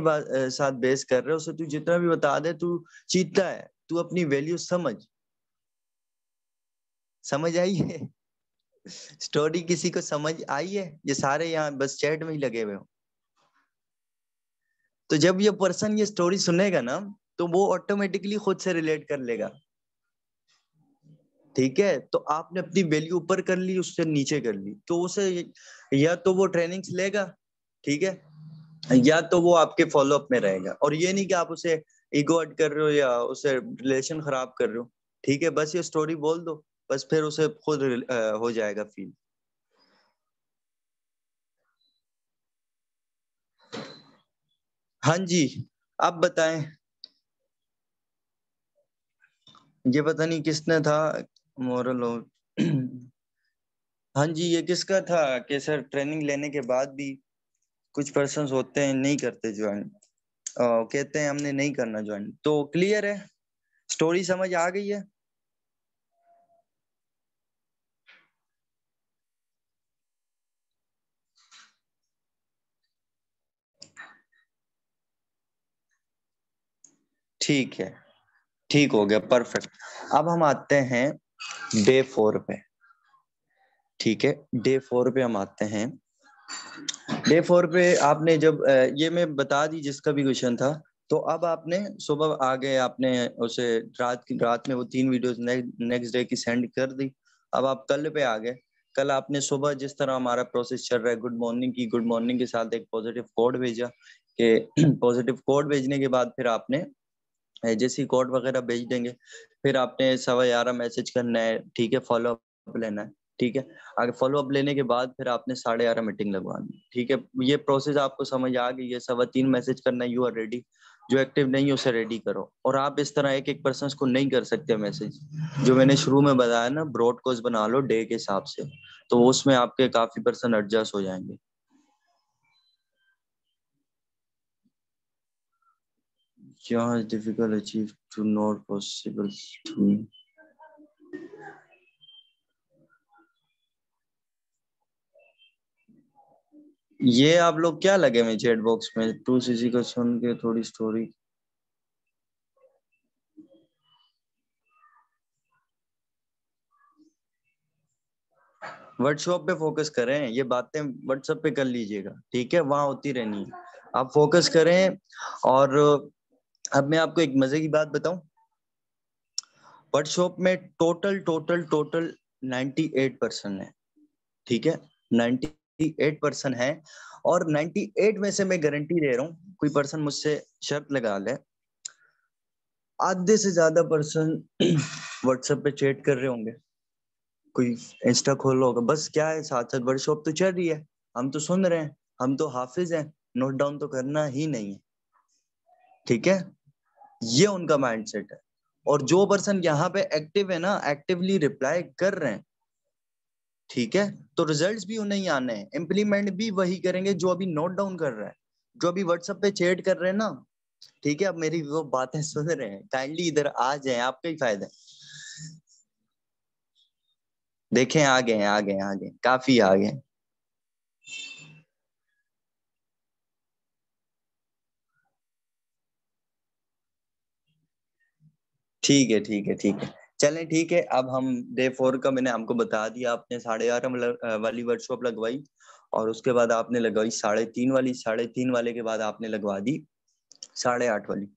साथ बहस कर रहा है, उसे तू जितना भी बता दे, तू चीता है, तू अपनी वैल्यू समझ। समझ आई है स्टोरी? किसी को समझ आई है? ये सारे यहाँ बस चैट में ही लगे हुए हो। तो जब ये पर्सन ये स्टोरी सुनेगा ना, तो वो ऑटोमेटिकली खुद से रिलेट कर लेगा। ठीक है। तो आपने अपनी वैल्यू ऊपर कर ली, उससे नीचे कर ली, तो उसे या तो वो ट्रेनिंग्स लेगा, ठीक है, या तो वो आपके फॉलो अप में रहेगा। और ये नहीं कि आप उसे ईगो हर्ट कर रहे हो या उसे रिलेशन खराब कर रहे हो। ठीक है। बस ये स्टोरी बोल दो, बस फिर उसे खुद हो जाएगा फील। हाँ जी, आप बताएं। ये पता नहीं किसने था, मोरल हो हाँ जी, ये किसका था कि सर ट्रेनिंग लेने के बाद भी कुछ पर्सन्स होते हैं नहीं करते ज्वाइन, कहते हैं हमने नहीं करना ज्वाइन। तो क्लियर है, स्टोरी समझ आ गई है? ठीक है, ठीक हो गया, परफेक्ट। अब हम आते हैं डे 4 पे। ठीक है, डे 4 पे हम आते हैं। डे 4 पे आपने जब ये मैं बता दी जिसका भी क्वेश्चन था, तो अब आपने सुबह आ गए, आपने उसे रात में वो 3 वीडियोस नेक्स्ट डे की सेंड कर दी। अब आप कल पे आ गए। कल आपने सुबह जिस तरह हमारा प्रोसेस चल रहा है, गुड मॉर्निंग की, गुड मॉर्निंग के साथ एक पॉजिटिव कोड भेजा, कि पॉजिटिव कोड भेजने के बाद फिर आपने जैसे कोड वगैरह भेज देंगे, फिर आपने 11:15 मैसेज करना है, ठीक है, फॉलो अप लेना है। ठीक है। आगे फॉलो अप लेने के बाद फिर आपने 11:30 मीटिंग लगवानी। ठीक है। ये प्रोसेस आपको समझ आ गई है। 3:15 मैसेज करना, यू आर रेडी। जो एक्टिव नहीं है उसे रेडी करो। और आप इस तरह एक एक पर्सन को नहीं कर सकते मैसेज, जो मैंने शुरू में बताया ना, ब्रॉडकास्ट बना लो डे के हिसाब से, तो उसमें आपके काफी पर्सन एडजस्ट हो जाएंगे। Yeah, it's difficult achieve to not possible to ये आप लोग क्या लगे में चैट बॉक्स में, टू सीसी को सुन के थोड़ी स्टोरी। व्हाट्सएप पे फोकस करें, ये बातें व्हाट्सएप पे कर लीजिएगा, ठीक है, वहां होती रहनी है, आप फोकस करें। और अब मैं आपको एक मजे की बात बताऊं, व्हाट्सएप में टोटल टोटल टोटल 98% है। ठीक है, 98% है। और 98 में से मैं गारंटी दे रहा हूँ, कोई पर्सन मुझसे शर्त लगा ले, आधे से ज्यादा पर्सन व्हाट्सएप पे चैट कर रहे होंगे, कोई इंस्टा खोल होगा, बस क्या है साथ साथ वर्कशॉप तो चल रही है, हम तो सुन रहे हैं, हम तो हाफिज हैं, नोट डाउन तो करना ही नहीं है। ठीक है, ये उनका माइंडसेट है। और जो पर्सन यहाँ पे एक्टिव है ना, एक्टिवली रिप्लाई कर रहे हैं, ठीक है, तो रिजल्ट्स भी उन्हें ही आने हैं, इम्प्लीमेंट भी वही करेंगे जो अभी नोट डाउन कर रहा है, जो अभी व्हाट्सएप पे चैट कर रहे हैं ना। ठीक है, अब मेरी वो बातें सुन रहे हैं, काइंडली इधर आ जाएं, आपका ही फायदा है। देखें, आ गए आ गए आ गए, काफी आ गए। ठीक है ठीक है ठीक है, चलें ठीक है। अब हम डे 4 का मैंने आपको बता दिया, आपने 11:30 वाली वर्कशॉप लगवाई और उसके बाद आपने लगवाई 3:30 वाली, 3:30 वाले के बाद आपने लगवा दी 8:30 वाली।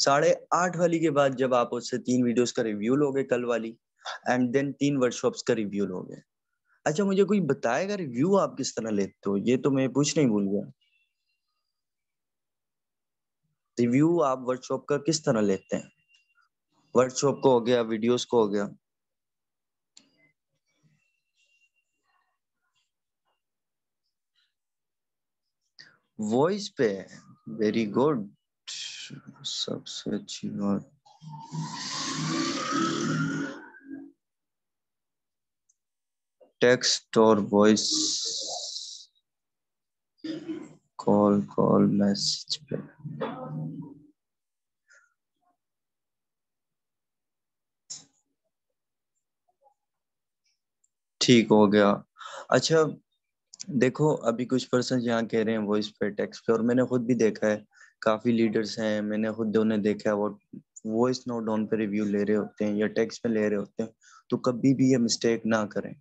8:30 वाली के बाद जब आप उससे 3 वीडियोस का रिव्यू लोगे कल वाली, एंड देन 3 वर्कशॉप्स का रिव्यू लोगे। अच्छा, मुझे कोई बताएगा रिव्यू आप किस तरह लेते हो? ये तो मैं पूछना ही भूल गया। रिव्यू आप वर्कशॉप का किस तरह लेते हैं? वर्कशॉप को हो गया, वीडियोस को हो गया। वॉइस पे? वेरी गुड, सबसे अच्छी बात। टेक्स्ट और वॉइस, कॉल मैसेज पे। ठीक हो गया। अच्छा देखो, अभी कुछ पर्सन यहाँ कह रहे हैं वॉइस पे, टेक्स्ट पे, और मैंने खुद भी देखा है, काफी लीडर्स हैं, मैंने खुद उन्हें देखा है, वो वॉइस नोट डाउन पे रिव्यू ले रहे होते हैं या टेक्स्ट पे ले रहे होते हैं। तो कभी भी ये मिस्टेक ना करें,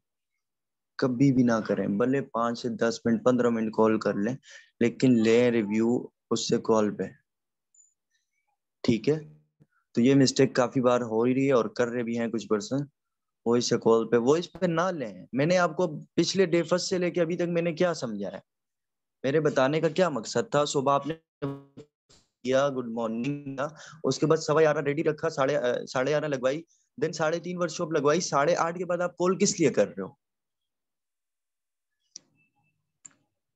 कभी भी ना करें। भले 5 से 10 मिनट 15 मिनट कॉल कर लें, लेकिन ले रिव्यू उससे कॉल पे, ठीक है? तो ये मिस्टेक काफी बार हो ही रही है और कर रहे भी हैं कुछ पर्सन। वॉइस से कॉल पे, वॉइस पे ना लें। मैंने आपको पिछले डे फर्स्ट से लेके अभी तक मैंने क्या समझाया, मेरे बताने का क्या मकसद था? सुबह आपने किया गुड मॉर्निंग का, उसके बाद 11:15 रेडी रखा, 11:30 लगवाई, देन 3:30 वर्कशॉप लगवाई, 8:30 के बाद आप कॉल किस लिए कर रहे हो?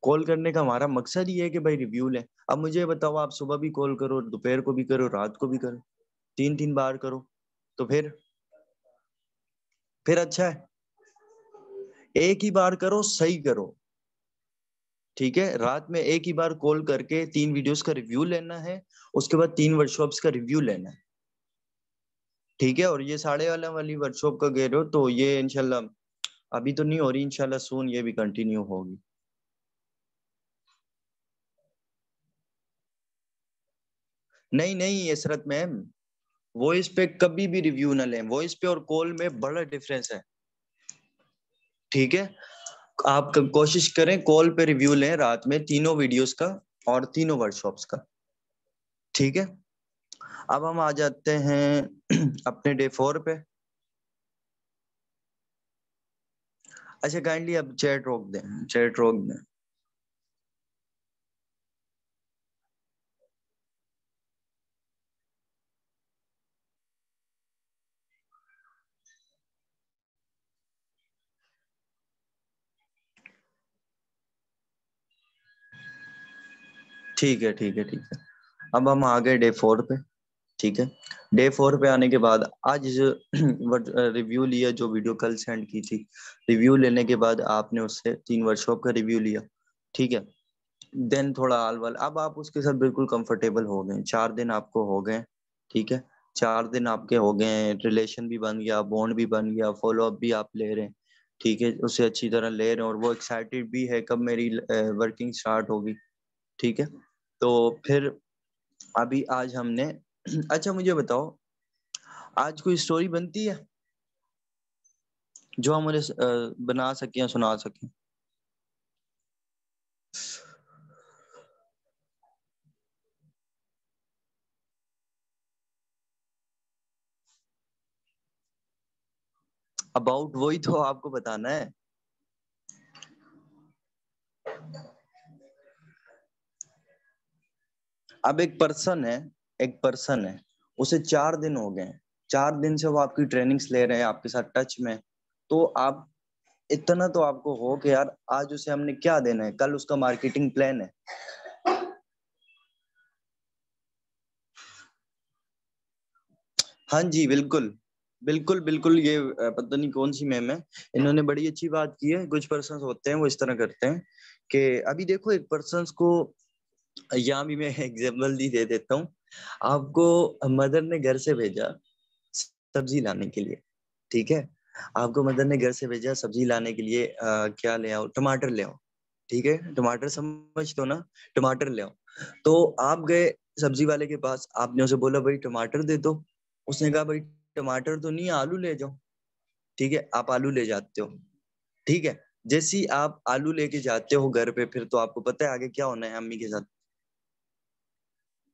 कॉल करने का हमारा मकसद ही है कि भाई रिव्यू लें। अब मुझे बताओ, आप सुबह भी कॉल करो, दोपहर को भी करो, रात को भी करो, 3 बार करो, तो फिर अच्छा है? एक ही बार करो, सही करो, ठीक है? रात में एक ही बार कॉल करके 3 वीडियोस का रिव्यू लेना है, उसके बाद 3 वर्कशॉप्स का रिव्यू लेना है, ठीक है? और ये 11:30 वाली वर्कशॉप का कह रहे हो, तो ये इंशाल्लाह अभी तो नहीं हो रही, इंशाल्लाह सून ये भी कंटिन्यू होगी। नहीं इसरत मैम, वॉइस पे कभी भी रिव्यू ना लें। वॉइस पे और कॉल में बड़ा डिफरेंस है, ठीक है? आप कोशिश करें कॉल पे रिव्यू लें रात में, तीनों वीडियोस का और तीनों वर्कशॉप्स का, ठीक है? अब हम आ जाते हैं अपने डे 4 पे। अच्छा काइंडली अब चैट रोक दें, चैट रोक दें। ठीक है। अब हम आ गए डे 4 पे, ठीक है? डे 4 पे आने के बाद आज रिव्यू लिया, जो वीडियो कल सेंड की थी, रिव्यू लेने के बाद आपने उससे 3 वर्कशॉप का रिव्यू लिया, ठीक है? देन थोड़ा हाल वाल, अब आप उसके साथ बिल्कुल कंफर्टेबल हो गए, 4 दिन आपको हो गए, ठीक है? 4 दिन आपके हो गए, रिलेशन भी बन गया, बॉन्ड भी बन गया, फॉलो अप भी आप ले रहे हैं, ठीक है? उसे अच्छी तरह ले रहे हैं और वो एक्साइटेड भी है कब मेरी वर्किंग स्टार्ट होगी, ठीक है? तो फिर अभी आज हमने अच्छा मुझे बताओ, आज कोई स्टोरी बनती है जो हम उन्हें बना सकें या सुना सकें? अबाउट वही तो आपको बताना है। अब एक पर्सन है, उसे 4 दिन हो गए, 4 दिन से वो आपकी ट्रेनिंग्स ले रहे हैं, आपके साथ टच में, तो आप इतना तो आपको हो कि यार आज उसे हमने क्या देना है, कल उसका मार्केटिंग प्लान है। हाँ जी बिल्कुल ये पता नहीं कौन सी मैम है, इन्होंने बड़ी अच्छी बात की है। कुछ पर्सन होते हैं वो इस तरह करते हैं कि अभी देखो, एक पर्सन को यहाँ भी मैं एग्जाम्पल दे देता हूँ आपको। मदर ने घर से भेजा सब्जी लाने के लिए, ठीक है? आपको मदर ने घर से भेजा सब्जी लाने के लिए, क्या ले आओ, टमाटर ले आओ, ठीक है? टमाटर समझ दो ना, टमाटर ले आओ। तो आप गए सब्जी वाले के पास, आपने उसे बोला भाई टमाटर दे दो, उसने कहा भाई टमाटर तो नहीं, आलू ले जाओ। ठीक है, आप आलू ले जाते हो। ठीक है, जैसे ही आप आलू लेके जाते हो घर पे, फिर तो आपको पता है आगे क्या होना है अम्मी के साथ।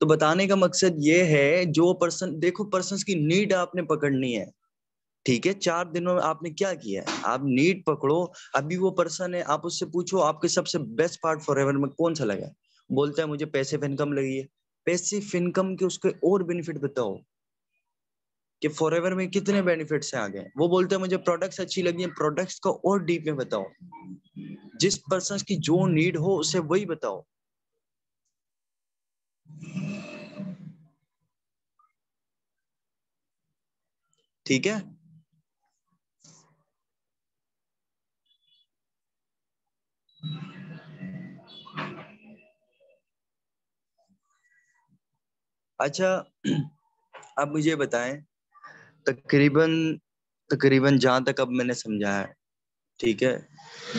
तो बताने का मकसद ये है, जो पर्सन, देखो पर्सन की नीड आपने पकड़नी है। ठीक है, 4 दिनों में आपने क्या किया है, आप नीड पकड़ो। अभी वो पर्सन है, आप उससे पूछो आपके सबसे बेस्ट पार्ट फॉरएवर में कौन सा लगा। बोलता है मुझे पैसिव इनकम लगी है। पैसिव इनकम के उसके और बेनिफिट बताओ कि फॉरएवर में कितने बेनिफिट्स हैं आगे। वो बोलते हैं मुझे प्रोडक्ट्स अच्छी लगी है, प्रोडक्ट्स का और डीप में बताओ। जिस पर्सन की जो नीड हो उसे वही बताओ। ठीक है, अच्छा अब मुझे बताएं, तकरीबन तकरीबन जहां तक अब मैंने समझा है, ठीक है,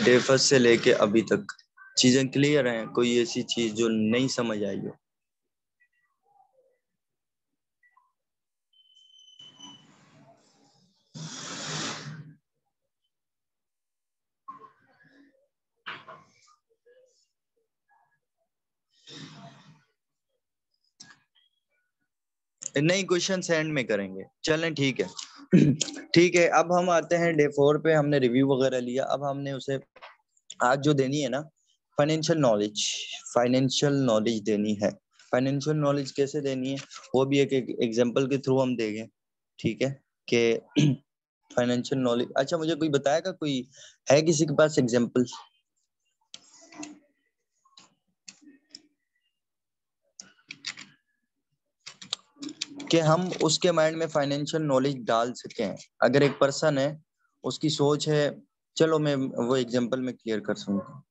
डे फर्स्ट से लेके अभी तक चीजें क्लियर हैं? कोई ऐसी चीज जो नहीं समझ आई हो? नहीं, क्वेश्चन एंड में करेंगे, चलें ठीक है। ठीक है, अब हम आते हैं डे 4 पे। हमने रिव्यू वगैरह लिया, अब हमने उसे आज जो देनी है ना, फाइनेंशियल नॉलेज देनी है। फाइनेंशियल नॉलेज कैसे देनी है वो भी एक एग्जांपल के थ्रू हम देंगे। ठीक है, कि फाइनेंशियल नॉलेज, अच्छा मुझे कोई बताएगा, कोई है किसी के पास एग्जांपल? कि हम उसके माइंड में फाइनेंशियल नॉलेज डाल सकें। अगर एक पर्सन है, उसकी सोच है, चलो मैं वो एग्जांपल में क्लियर कर सकूंगा।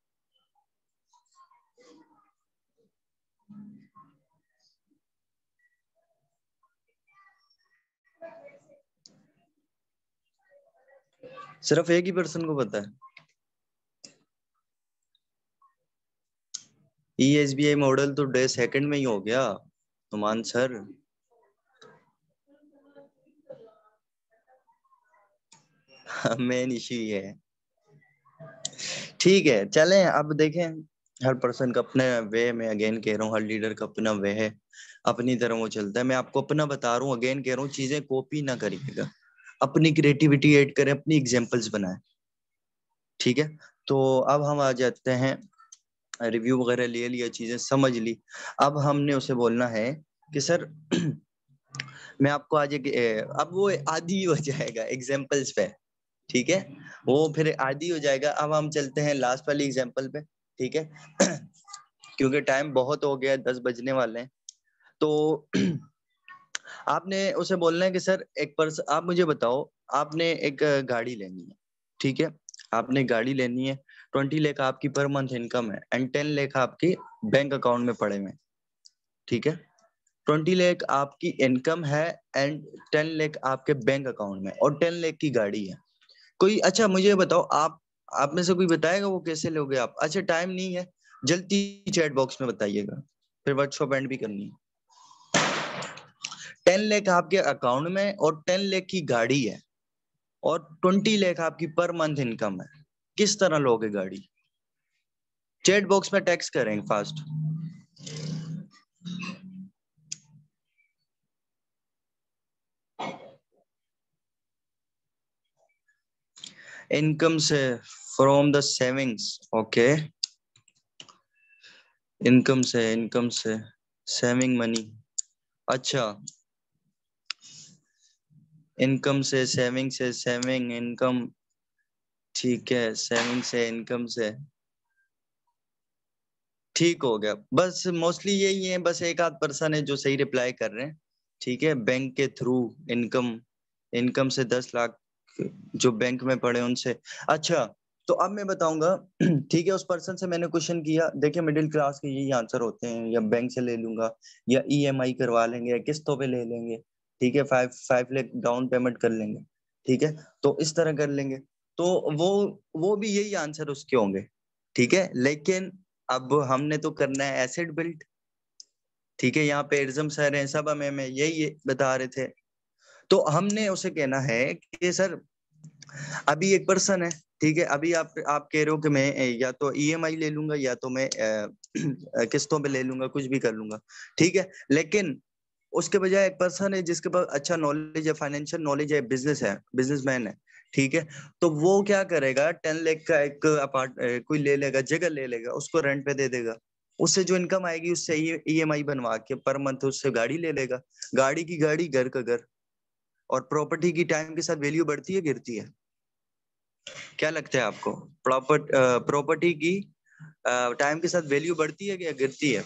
सिर्फ एक ही पर्सन को पता है? ESBI मॉडल तो डे सेकंड में ही हो गया नुमान सर। मेन इशू ये है। ठीक है, चलें अब देखें, हर पर्सन का अपने वे में, अगेन कह रहा हूँ, हर लीडर का अपना वे है, अपनी तरह वो चलता है। मैं आपको अपना बता रहा हूँ, अगेन कह रहा हूँ, चीजें कॉपी ना करिएगा, अपनी क्रिएटिविटी ऐड करें, अपनी एग्जांपल्स बनाएं। ठीक है, तो अब हम आ जाते हैं, रिव्यू वगैरह ले लिया, चीजें समझ ली। अब हमने उसे बोलना है कि सर मैं आपको आज एक, अब वो आदी हो जाएगा एग्जांपल्स पे। ठीक है, वो फिर आदी हो जाएगा। अब हम चलते हैं लास्ट वाली एग्जांपल पे। ठीक है, क्योंकि टाइम बहुत हो गया है, 10 बजने वाले हैं। तो आपने उसे बोलना है कि सर एक पर्सन, आप मुझे बताओ, आपने एक गाड़ी लेनी है। ठीक है, आपने गाड़ी लेनी है, 20 लाख आपकी पर मंथ इनकम है एंड 10 लाख आपकी बैंक अकाउंट में पड़े हुए। ठीक है, 20 लाख आपकी इनकम है एंड 10 लाख आपके बैंक अकाउंट में, और 10 लाख की गाड़ी है। कोई, अच्छा मुझे बताओ, आप में से कोई बताएगा वो कैसे लोगे आप? अच्छा टाइम नहीं है, जल्दी चैट बॉक्स में बताइएगा, फिर वर्कशॉप एंड भी करनी है। 10 लाख आपके अकाउंट में और 10 लाख की गाड़ी है और 20 लाख आपकी पर मंथ इनकम है, किस तरह लोगे गाड़ी? चैट बॉक्स में टेक्स्ट करेंगे फास्ट। इनकम से, from the savings, okay, income से सेविंग मनी। अच्छा, इनकम से सेविंग इनकम, ठीक है, सेविंग से इनकम से, ठीक हो गया। बस मोस्टली यही है, बस एक आध पर्सन है जो सही रिप्लाई कर रहे हैं। ठीक है, बैंक के थ्रू इनकम, इनकम से 10 लाख जो बैंक में पड़े उनसे। अच्छा, तो अब मैं बताऊंगा। ठीक है, उस पर्सन से मैंने क्वेश्चन किया, देखिए मिडिल क्लास के यही आंसर होते हैं, या बैंक से ले लूंगा, या EMI करवा लेंगे, या किस्तों पे ले लेंगे। ठीक है, 5 लाख डाउन पेमेंट कर लेंगे। ठीक है, तो इस तरह कर लेंगे, तो वो भी यही आंसर उसके होंगे। ठीक है, लेकिन अब हमने तो करना है एसेट बिल्ड। ठीक है, यहाँ पे एरजम सर हैं, सब हमें यही बता रहे थे। तो हमने उसे कहना है कि सर अभी एक पर्सन है, ठीक है, अभी आप कह रहे हो कि मैं या तो ईएमआई ले लूंगा या तो मैं किस्तों पे ले लूंगा, कुछ भी कर लूंगा, ठीक है, लेकिन उसके बजाय एक पर्सन है जिसके पास अच्छा नॉलेज है, फाइनेंशियल नॉलेज है, बिजनेसमैन है, ठीक है, तो वो क्या करेगा, 10 लाख का एक कोई ले लेगा, जगह ले लेगा, उसको रेंट पे दे देगा, उससे जो इनकम आएगी उससे ईएमआई बनवा के पर मंथ उससे गाड़ी ले लेगा, गाड़ी की गाड़ी, घर का घर। और प्रॉपर्टी की टाइम के साथ वैल्यू बढ़ती है, गिरती है? क्या लगता है आपको? प्रॉपर्टी की टाइम के साथ वैल्यू बढ़ती है या गिरती है?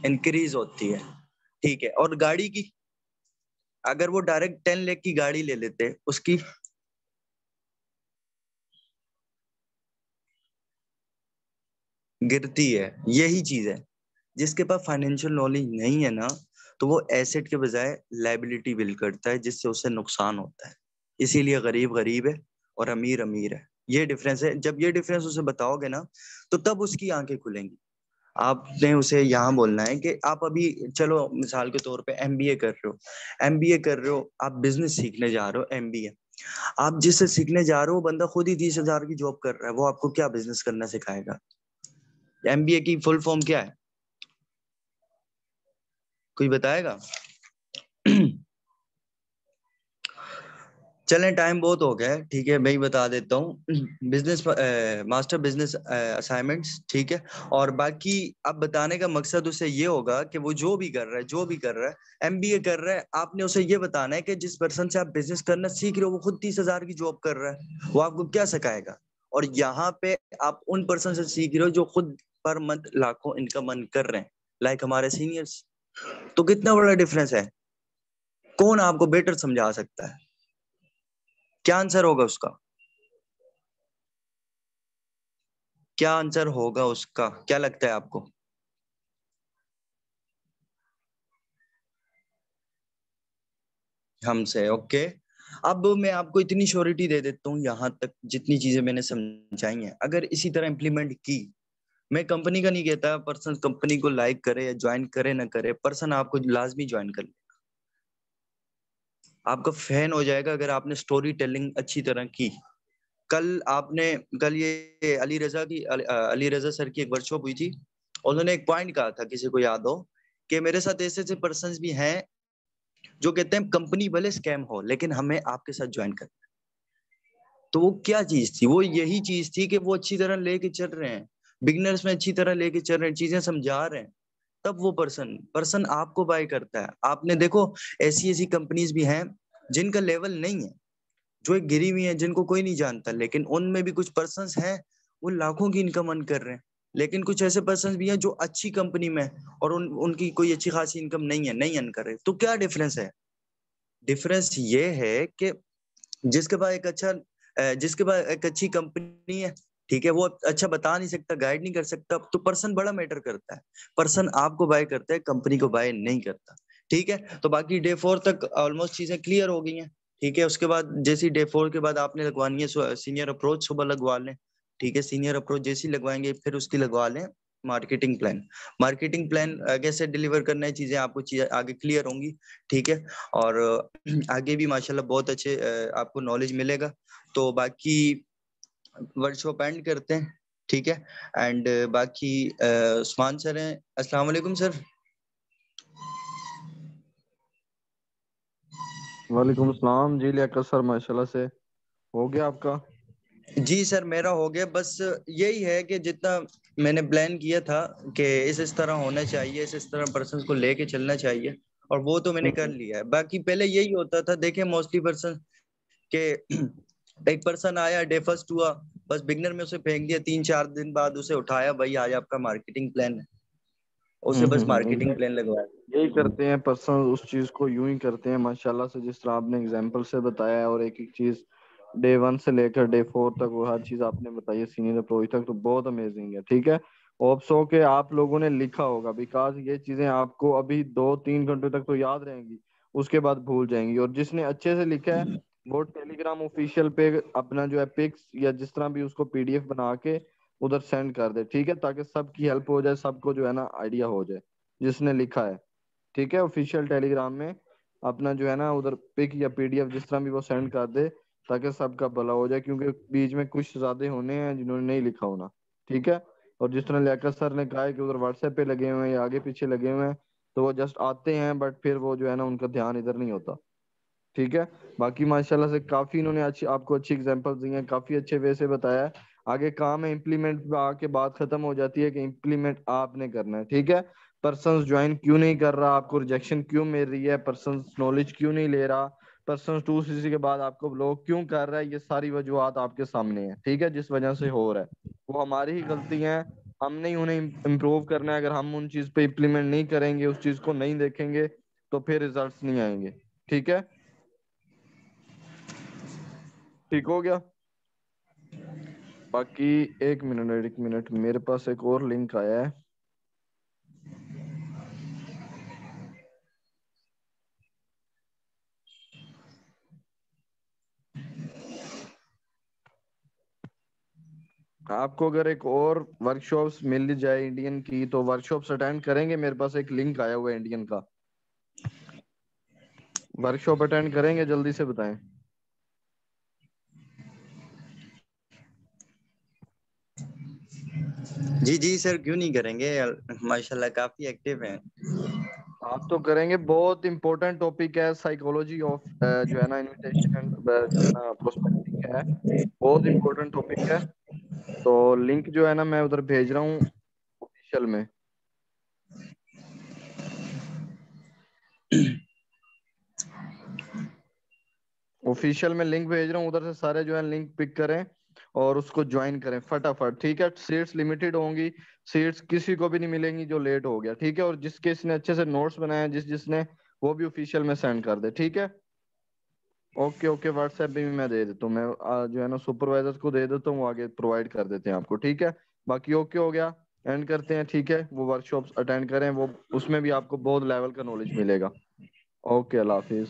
इंक्रीज होती है, ठीक है। और गाड़ी की, अगर वो डायरेक्ट 10 लाख की गाड़ी ले लेते, उसकी गिरती है। यही चीज है, जिसके पास फाइनेंशियल नॉलेज नहीं है ना, तो वो एसेट के बजाय लायबिलिटी बिल्ड करता है, जिससे उसे नुकसान होता है। इसीलिए गरीब गरीब है और अमीर अमीर है। ये डिफरेंस है। जब ये डिफरेंस उसे बताओगे ना, तो तब उसकी आंखें खुलेंगी। आपने उसे यहाँ बोलना है कि आप अभी, चलो मिसाल के तौर पे एमबीए कर रहे हो, आप बिजनेस सीखने जा रहे हो, एमबीए आप जिससे सीखने जा रहे हो, बंदा खुद ही 30,000 की जॉब कर रहा है, वो आपको क्या बिजनेस करना सिखाएगा? एमबीए की फुल फॉर्म क्या है, कोई बताएगा? चलें, टाइम बहुत हो गया है, ठीक है, मैं ही बता देता हूँ। बिजनेस मास्टर बिजनेस असाइनमेंट्स, ठीक है। और बाकी अब बताने का मकसद उसे ये होगा कि वो जो भी कर रहा है, एमबीए कर रहा है, आपने उसे ये बताना है कि जिस पर्सन से आप बिजनेस करना सीख रहे हो वो खुद 30,000 की जॉब कर रहा है, वो आपको क्या सिखाएगा? और यहाँ पे आप उन पर्सन से सीख रहे हो जो खुद पर मंथ लाखों इनकम अर्न कर रहे हैं, लाइक हमारे सीनियर्स। तो कितना बड़ा डिफरेंस है। कौन आपको बेटर समझा सकता है? क्या आंसर होगा उसका? क्या आंसर होगा उसका? क्या लगता है आपको? हमसे, ओके। अब मैं आपको इतनी श्योरिटी दे देता हूँ, यहाँ तक जितनी चीजें मैंने समझाई हैं, अगर इसी तरह इम्प्लीमेंट की, मैं कंपनी का नहीं कहता, पर्सन कंपनी को लाइक करे या ज्वाइन करे ना करे, पर्सन आपको लाजमी ज्वाइन कर ले, आपका फैन हो जाएगा अगर आपने स्टोरी टेलिंग अच्छी तरह की। कल ये अली रजा सर की एक वर्कशॉप हुई थी, उन्होंने एक पॉइंट कहा था, किसी को याद हो, कि मेरे साथ ऐसे ऐसे पर्सन भी हैं जो कहते हैं कंपनी भले स्कैम हो लेकिन हमें आपके साथ ज्वाइन करना है। तो वो क्या चीज थी? वो यही चीज थी कि वो अच्छी तरह लेके चल रहे हैं, बिगनर्स में अच्छी तरह लेके चल रहे हैं, चीजें समझा रहे हैं, तब वो पर्सन आपको बाय करता है। आपने देखो, ऐसी ऐसी कंपनीज भी हैं जिनका लेवल नहीं है, जो एक गिरी हुई है, जिनको कोई नहीं जानता, लेकिन उनमें भी कुछ पर्सन्स हैं, वो लाखों की इनकम अर्न कर रहे हैं। लेकिन कुछ ऐसे पर्सन्स भी हैं जो अच्छी कंपनी में और उनकी कोई अच्छी खासी इनकम नहीं है, नहीं अर्न कर रहे। तो क्या डिफरेंस है? डिफरेंस ये है कि जिसके पास एक अच्छी कंपनी है, ठीक है, वो अच्छा बता नहीं सकता, गाइड नहीं कर सकता, तो पर्सन बड़ा मैटर करता है। पर्सन आपको बाय करता है, कंपनी को बाय नहीं करता, ठीक है। तो बाकी डे 4 तक ऑलमोस्ट चीजें क्लियर हो गई हैं, ठीक है। उसके बाद जैसी डे 4 के बाद आपने लगवानी है सीनियर अप्रोच, सुबह लगवा लें, ठीक है। सीनियर अप्रोच जैसी लगवाएंगे फिर उसकी लगवा लें मार्केटिंग प्लान कैसे डिलीवर करना है, चीजें आपको आगे क्लियर होंगी, ठीक है। और आगे भी माशाल्लाह बहुत अच्छे आपको नॉलेज मिलेगा। तो बाकी वर्कशॉप एंड करते हैं, ठीक है। एंड बाकी उस्मान सर हैं, अस्सलाम वालेकुम सर। वालेकुम सलाम जी लियाकत सर, माशाल्लाह से हो गया आपका? जी सर, मेरा हो गया। बस यही है कि जितना मैंने प्लान किया था कि इस तरह होना चाहिए, इस तरह पर्सन को लेके चलना चाहिए, और वो तो मैंने कर लिया है। बाकी पहले यही होता था, देखे मोस्टली पर्सन के एक पर्सन आया, डे फर्स्ट हुआ, बस बिगनर में उसे फेंक दिया, 3-4 दिन बाद उसे उठाया, भाई आज आपका मार्केटिंग प्लान है, उसे बस मार्केटिंग प्लान एग्जैक्टली लगवाया। यही करते हैं पर्सन, उस चीज को यूं ही करते हैं माशाल्लाह से, जिस तरह आपने एग्जांपल से बताया है। और एक एक चीज डे 1 से लेकर डे 4 तक वो हर चीज आपने बताई है सीनियर अप्रोच तक, तो बहुत अमेजिंग है, ठीक है। होप सो के आप लोगों ने लिखा होगा, बिकॉज ये चीजें आपको अभी 2-3 घंटे तक तो याद रहेंगी, उसके बाद भूल जाएंगी। और जिसने अच्छे से लिखा है वो टेलीग्राम ऑफिशियल पे अपना जो है पिक्स या जिस तरह भी उसको पीडीएफ बना के उधर सेंड कर दे, ठीक है, ताकि सबकी हेल्प हो जाए, सबको जो है ना आइडिया हो जाए जिसने लिखा है, ठीक है, ऑफिशियल टेलीग्राम में अपना जो है ना उधर पिक या पीडीएफ जिस तरह भी वो सेंड कर दे, ताकि सबका भला हो जाए, क्योंकि बीच में कुछ ज्यादा होने हैं जिन्होंने नहीं लिखा होना। ठीक है। और जिस तरह लियाकत सर ने कहा है कि उधर व्हाट्सएप पे लगे हुए हैं या आगे पीछे लगे हुए हैं, तो वो जस्ट आते हैं बट फिर वो जो है ना उनका ध्यान इधर नहीं होता। ठीक है। बाकी माशाल्लाह से काफी इन्होंने अच्छी आपको अच्छी एग्जांपल्स दी हैं, काफी अच्छे वे से बताया है। आगे काम है इम्प्लीमेंट पे आके बात खत्म हो जाती है कि इम्प्लीमेंट आपने करना है। ठीक है। पर्सन ज्वाइन क्यों नहीं कर रहा, आपको रिजेक्शन क्यों मिल रही है, पर्सन नॉलेज क्यों नहीं ले रहा, पर्सन 2cc के बाद आपको ब्लॉक क्यों कर रहा है, ये सारी वजूहत आपके सामने है। ठीक है। जिस वजह से हो रहा है वो हमारी ही गलती है, हमने ही उन्हें इम्प्रूव करना है। अगर हम उन चीज पे इम्प्लीमेंट नहीं करेंगे, उस चीज को नहीं देखेंगे, तो फिर रिजल्ट्स नहीं आएंगे। ठीक है। ठीक हो गया। बाकी एक मिनट मेरे पास एक और लिंक आया है। आपको अगर एक और वर्कशॉप्स मिल जाए इंडियन की, तो वर्कशॉप्स अटेंड करेंगे। मेरे पास एक लिंक आया हुआ है इंडियन का, वर्कशॉप अटेंड करेंगे, जल्दी से बताएं। जी जी सर, क्यों नहीं करेंगे, माशाल्लाह काफी एक्टिव हैं। आप तो करेंगे, बहुत इंपॉर्टेंट टॉपिक है साइकोलॉजी ऑफ जो है ना इनविटेशन एंड जो है ना प्रोस्पेक्टिंग है, बहुत इंपॉर्टेंट टॉपिक है। तो लिंक जो है ना मैं उधर भेज रहा हूँ ऑफिशियल में। ऑफिशियल में लिंक भेज रहा हूँ, उधर से सारे जो है लिंक पिक करें और उसको ज्वाइन करें फटाफट। ठीक है। सीट्स लिमिटेड होंगी, सीट्स किसी को भी नहीं मिलेंगी जो लेट हो गया। ठीक है। और जिसके इसने अच्छे से नोट्स बनाए, जिसने, वो भी ऑफिशियल में सेंड कर दे। ठीक है। ओके ओके, व्हाट्सएप पे भी मैं दे देता हूँ, मैं जो है ना सुपरवाइजर को दे देता हूँ, वो आगे प्रोवाइड कर देते हैं आपको। ठीक है। बाकी ओके हो गया, एंड करते हैं। ठीक है। वो वर्कशॉप्स अटेंड करें, वो उसमें भी आपको बहुत लेवल का नॉलेज मिलेगा। ओके, अल्लाह हाफिज।